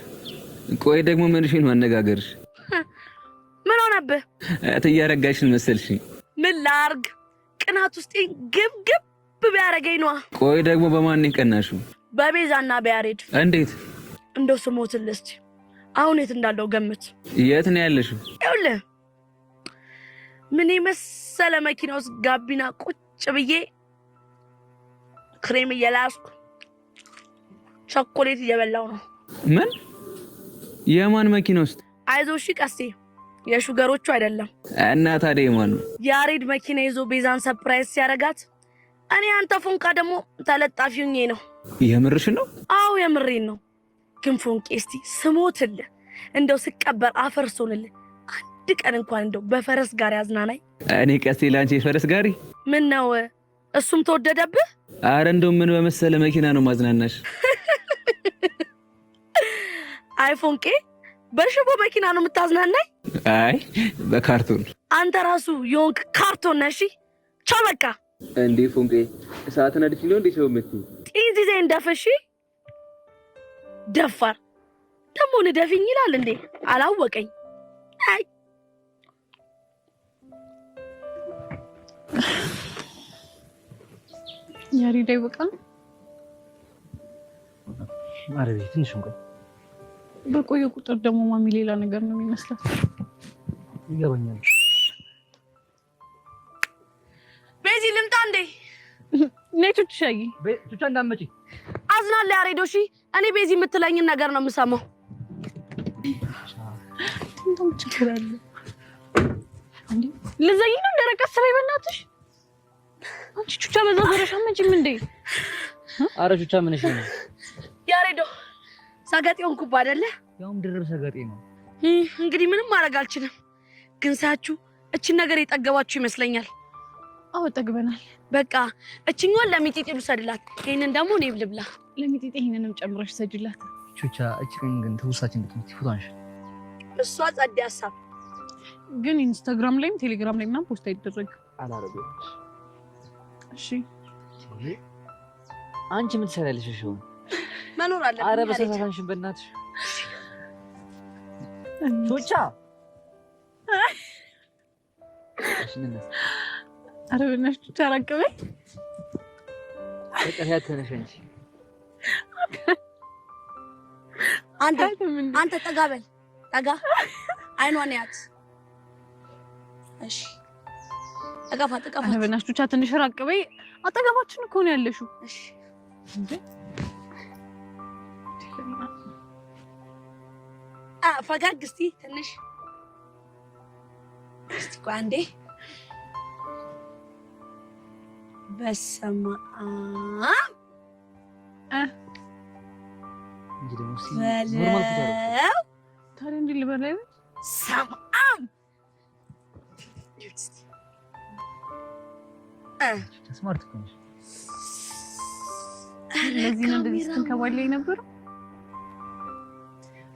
ቆይ ደግሞ ምንሽን ማነጋገርሽ? ምን ሆነብህ? እያረጋሽን መሰልሽኝ። ምን ላርግ? ቅናት ውስጥ ግብግብ ቢያረገኝ ነዋ። ቆይ ደግሞ በማን ቀናሽው? በቤዛና በያሬድ። እንዴት? እንደው ስሞትልህ እስኪ አሁን የት እንዳለው ገምት። የት ነው ያለሽው? ይኸውልህ ምን መሰለ መኪና ውስጥ ጋቢና ቁጭ ብዬ ክሬም እየላስኩ ቸኮሌት እየበላው ነው። ምን? የማን መኪና ውስጥ? አይዞሽ ቀስቴ፣ የሹገሮቹ አይደለም። እና ታዲያ የማን ነው? ያሬድ መኪና ይዞ ቤዛን ሰርፕራይዝ ሲያረጋት፣ እኔ አንተ ፎንቃ ደግሞ ተለጣፊ ሆኜ ነው። የምርሽ ነው? አዎ የምሬን ነው። ግን ፎንቄ እስቲ ስሞትልህ እንደው ስቀበር አፈርሶልህ አንድ ቀን እንኳን እንደው በፈረስ ጋር ያዝናናኝ። እኔ ቀስቴ ላንቺ የፈረስ ጋሪ? ምን ነው እሱም ተወደደብህ? አረ እንደው ምን በመሰለ መኪና ነው ማዝናናሽ። አይ ፎንቄ በሽቦ መኪና ነው የምታዝናናኝ? አይ በካርቶን። አንተ ራሱ የሆንክ ካርቶን ነሽ። ቻው በቃ። እንዴ ፎንቄ ሰዓት ነድሽ ነው እንዴ ሰው የምትይ? ጢንዚዜ እንደፈሽ ደፋር ደግሞ ንደፊኝ ይላል እንዴ? አላወቀኝ። አይ ያሬድ አይበቃም? ማረቤ ትንሽ እንኳን በቆየ ቁጥር ደግሞ ማሚ ሌላ ነገር ነው የሚመስላት። ይገባኛል። ቤዚ ልምጣ እንዴ? ነይ ቹቻዬ። ቹቻ እንዳትመጪ አዝናለሁ ያሬዶ። እሺ እኔ ቤዚ የምትለኝን ነገር ነው የምሰማው። እንደውም ችግር አለ እንዴ? ለዘይ ነው እንደረቀስ ላይ በእናትሽ አንቺ ቹቻ በዛ ዘረሻ አመጪም እንዴ? አረ ቹቻ ምንሽ ነው? ያሬዶ ሰገጤውን ኩባ አይደለ? ያውም ድርብ ሰገጤ ነው። እንግዲህ ምንም ማድረግ አልችልም። ግን ሳችሁ እቺን ነገር የጠገባችሁ ይመስለኛል። አዎ ጠግበናል። በቃ እቺኛውን ለሚጢጢ ልውሰድላት፣ ይሄንን ደግሞ እኔ ልብላ። ለሚጢጢ ይሄንንም ጨምረሽ ሰጅላት። ቹቻ እቺን ግን ትውሳችን ብትመጪ ፎቶንሽ እሷ ጸዴ ሀሳብ ግን ኢንስታግራም ላይም ቴሌግራም ላይ ምናምን ፖስት አይደረግ አላረገም። እሺ አንቺ ምን ትሰሪያለሽ? እሺ መኖር አለብኝ። አረ በሰሳታንሽን በእናትሽ ቹቻ። እሺ ነስ አረ በእናትሽ ቹቻ አራቀበኝ። በቃ ያተነሽ እንጂ አንተ ጠጋ በል ጠጋ። አይኗን ያት። እሺ ጠጋፋት። አረ በእናትሽ ቹቻ ትንሽ ራቀበኝ። አጠገባችን እኮ ነው ያለሽው። እሺ እንዴ ፈጋግ እስቲ ትንሽ እስቲ ቆይ አንዴ። በስመ አብ እንጂ ደግሞ በለው። ታዲያ እንዴ ልበላይ? ሰማም ስማርት ነሽ። ለዚህ ነው እንደዚህ ስትንከባለይ ነበር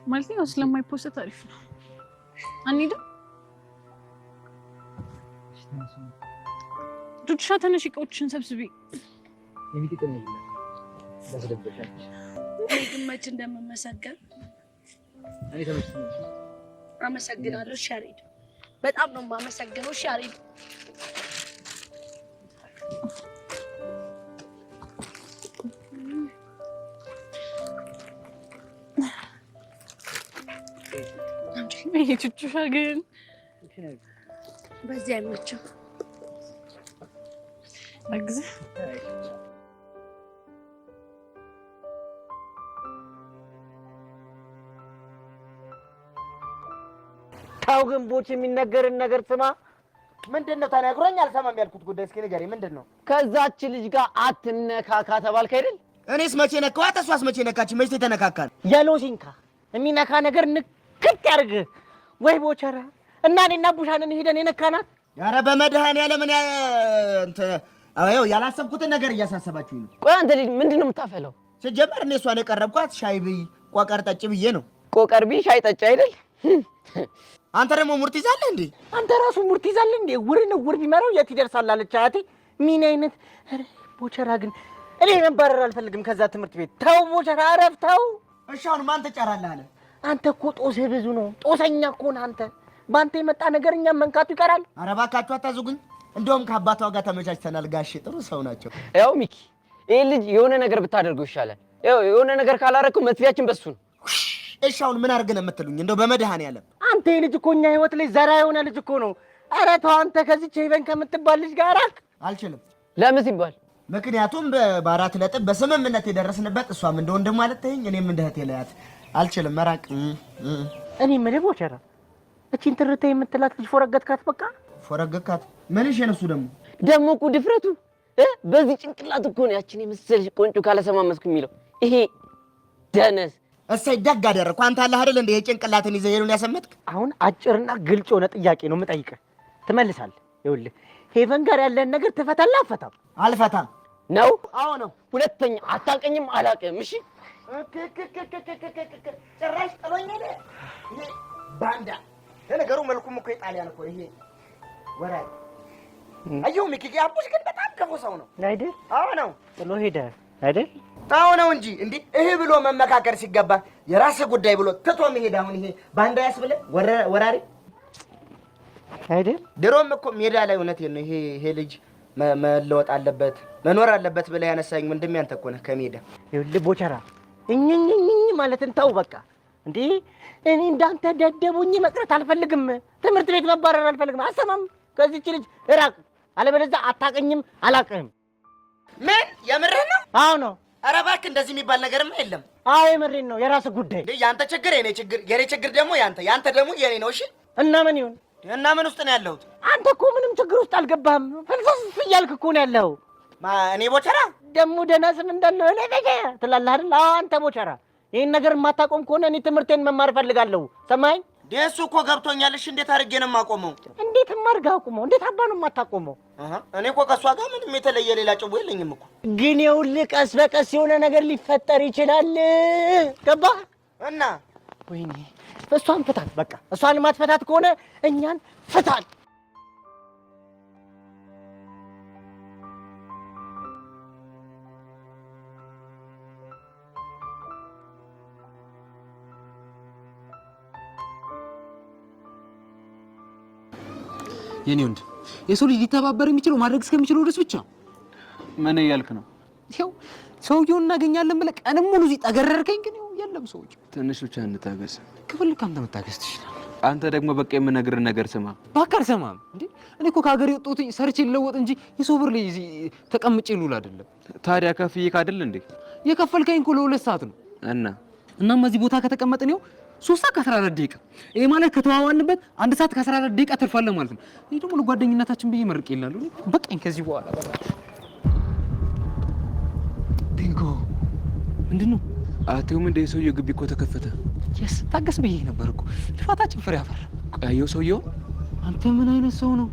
ማለት ነው። ስለማይፖስት አሪፍ ነው። አንሂድም? ቹቻ ተነሽ፣ እቃዎችን ሰብስቢ። የሚጥጥ ነው ይላል ያስደብሻለሽ። ግን መች እንደምመሰገን እኔ ተመስገን። አመሰግናለሁ ሻሪድ፣ በጣም ነው የማመሰግነው ሻሪድ። አንቺ ቹቹሻ ግን በዚህ አይመችም። አግዝ ታው ግን ቦች የሚነገርን ነገር ስማ። ምንድነው ተነግሮኝ አልሰማም ያልኩት ጉዳይ እስኪ ንገረኝ። ምንድነው? ከዛች ልጅ ጋር አትነካካ ተባልክ አይደል? እኔስ መቼ ነካኋት? እሷስ መቼ ነካች? መቼ ተነካካን? የሎሲንካ የሚነካ ነገር ንክት ያርግ ወይ ቦቸራ። እና እኔና ቡሻንን ሄደን የነካናት። ኧረ በመድኃኒዓለም እኔ አዎ ያላሰብኩትን ነገር እያሳሰባችሁኝ ነው። ቆይ አንተ ልጅ ምንድነው የምታፈለው? ሲጀመር እኔ እሷን የቀረብኳት ሻይ ብይ ቆቀር ጠጭ ብዬ ነው። ቆቀር ብይ ሻይ ጠጭ አይደል? አንተ ደግሞ ሙርት ይዛለህ እንዴ? አንተ ራሱ ሙርት ይዛለህ እንዴ? ውር ቢመራው የት ይደርሳል አለች አያቴ። ምን አይነት ቦቸራ ግን እኔ መባረር አልፈልግም ከዛ ትምህርት ቤት። ተው ቦቸራ አረፍ ተው። እሺ አሁን ማን ተጫራለህ አለ? አንተ እኮ ጦስህ ብዙ ነው። ጦሰኛ እኮ ነህ አንተ። በአንተ የመጣ ነገር እኛም መንካቱ ይቀራል። ኧረ እባካችሁ አታዙጉኝ። እንደውም ከአባቷ ጋር ተመቻችተናል። ጋሼ ጥሩ ሰው ናቸው። ያው ሚኪ ይሄ ልጅ የሆነ ነገር ብታደርገው ይሻላል። ያው የሆነ ነገር ካላረከው መጥፊያችን በሱ ነው። እሺ አሁን ምን አድርገን የምትሉኝ? እንደው በመድኃኒዓለም አንተ ይሄ ልጅ እኮ እኛ ህይወት ላይ ዘራ የሆነ ልጅ እኮ ነው። ኧረ ተው አንተ ከዚች ሄቨን ከምትባል ልጅ ጋር ራቅ። አልችልም። ለምን ሲባል? ምክንያቱም በአራት ነጥብ በስምምነት የደረስንበት እሷም እንደ ወንድም ማለት ተይኝ እኔም እንደ እህቴ ለያት። አልችልም መራቅ። እኔ የምልህ ቦቸራ እቺን ትርታ የምትላት ልጅ ፎረገትካት። በቃ ፎረገትካት። ምን እሺ ነሱ ደግሞ እኮ ድፍረቱ በዚህ ጭንቅላት እኮ ነው ያችን የመሰለሽ ቆንጆ ካለሰማመስኩ የሚለው ይሄ ደነስ። እሰይ ደግ አደረኩ። አንተ አለህ አይደል እንደ የጭንቅላትን ይዘህ ሄሉን ያሰመጥክ። አሁን አጭርና ግልጽ የሆነ ጥያቄ ነው የምጠይቅህ፣ ትመልሳለህ። ይኸውልህ ሄቨን ጋር ያለን ነገር ትፈታለህ? አፈታም? አልፈታም ነው? አዎ ነው። ሁለተኛ አታውቀኝም አላውቅም። እሺ ጭራሽ ጥሎኝ ሄደ። ይሄ ባንዳ ለነገሩ መልኩም እኮ የጣሊያን እኮ ይሄ ወራይ። አየሁ ሚኪ አቡሽ ግን በጣም ክፉ ሰው ነው አይደል? አዎ ነው። ጥሎ ሄደ አይደል? ታው ነው እንጂ እንዴ ይሄ ብሎ መመካከር ሲገባ የራስህ ጉዳይ ብሎ ትቶ መሄድ አሁን ይሄ ባንዳ ያስብለ ወራሪ አይደል? ድሮም እኮ ሜዳ ላይ እውነቴን ነው ይሄ ልጅ መለወጥ አለበት መኖር አለበት ብለህ ያነሳኝ ወንድሜ አንተ እኮ ነህ ከሜዳ። ይኸውልህ ቦቸራ እኝኝኝ ማለትን ተው በቃ። እንዴ እኔ እንዳንተ ደደቡኝ መቅረት አልፈልግም። ትምህርት ቤት መባረር አልፈልግም። አሰማም ከዚህች ልጅ እራቅ፣ አለበለዚያ አታውቅኝም አላውቅህም። ምን የምርህ ነው? አዎ ነው። ኧረ እባክህ እንደዚህ የሚባል ነገርማ የለም። አዎ የምሬን ነው። የራስህ ጉዳይ። እንዴ ያንተ ችግር የኔ ችግር ደግሞ ያንተ ደግሞ የኔ ነው። እሺ እና ምን ይሁን? እና ምን ውስጥ ነው ያለሁት? አንተ እኮ ምንም ችግር ውስጥ አልገባህም። ፍልስፍ እያልክ እኮ ነው ያለኸው። እኔ ቦቸራ ደግሞ ደህና ስም እንዳለው ትላለህ አይደል? አዎ አንተ ቦቸራ ይሄን ነገር የማታቆም ከሆነ እኔ ትምህርቴን መማር እፈልጋለሁ። ሰማኝ? ደሱ እኮ ገብቶኛል። እሺ እንዴት አድርጌ ነው የማቆመው? እንዴት ማርጋ አቁመው? እንዴት አባ ነው የማታቆመው? እኔ እኮ ከሷ ጋር ምንም የተለየ ሌላ ጭው የለኝም እኮ። ግን ይኸውልህ ቀስ በቀስ የሆነ ነገር ሊፈጠር ይችላል። ገባህ? እና ወይኔ እሷን ፍታት በቃ። እሷን ማትፈታት ከሆነ እኛን ፍታት። የኔ ወንድ የሰው ልጅ ሊተባበር የሚችለው ማድረግ እስከሚችለው ድረስ ብቻ። ምን እያልክ ነው? ይኸው ሰውየውን እናገኛለን ብለህ ቀንም ሙሉ እዚህ ጠገረርከኝ። ግን ይኸው የለም ሰውዬው። ትንሽ ብቻ እንታገስ። ከፈለክ አንተ መታገስ ትችላለህ። አንተ ደግሞ በቃ የምነግርህን ነገር ስማ። እባክህ አልሰማም እንዴ? እኔ እኮ ከሀገር የወጣሁት ሰርቼ ልለወጥ እንጂ የሰው ብር ላይ ተቀምጬ ልውል አይደለም። ታዲያ ከፍዬ ካደል እንዴ? የከፈልከኝ እኮ ለ2 ሰዓት ነው። እናማ እዚህ ቦታ ከተቀመጥን ይኸው 3 ሰዓት ከ14 ደቂቃ። ይሄ ማለት ከተዋዋንበት 1 ሰዓት ከ14 ደቂቃ ትርፋለህ ማለት ነው። እኔ ደግሞ ለጓደኝነታችን ብዬ መርቄ ይላሉ። በቃኝ ከዚህ በኋላ ቢንጎ። ምንድነው? አትዩም እንደ ሰውየው ግቢ እኮ ተከፈተ። ታገስ ብዬ ነበር እኮ ልፋታችን ፍሬ አፈራ። አየው ሰውየው። አንተ ምን አይነት ሰው ነው?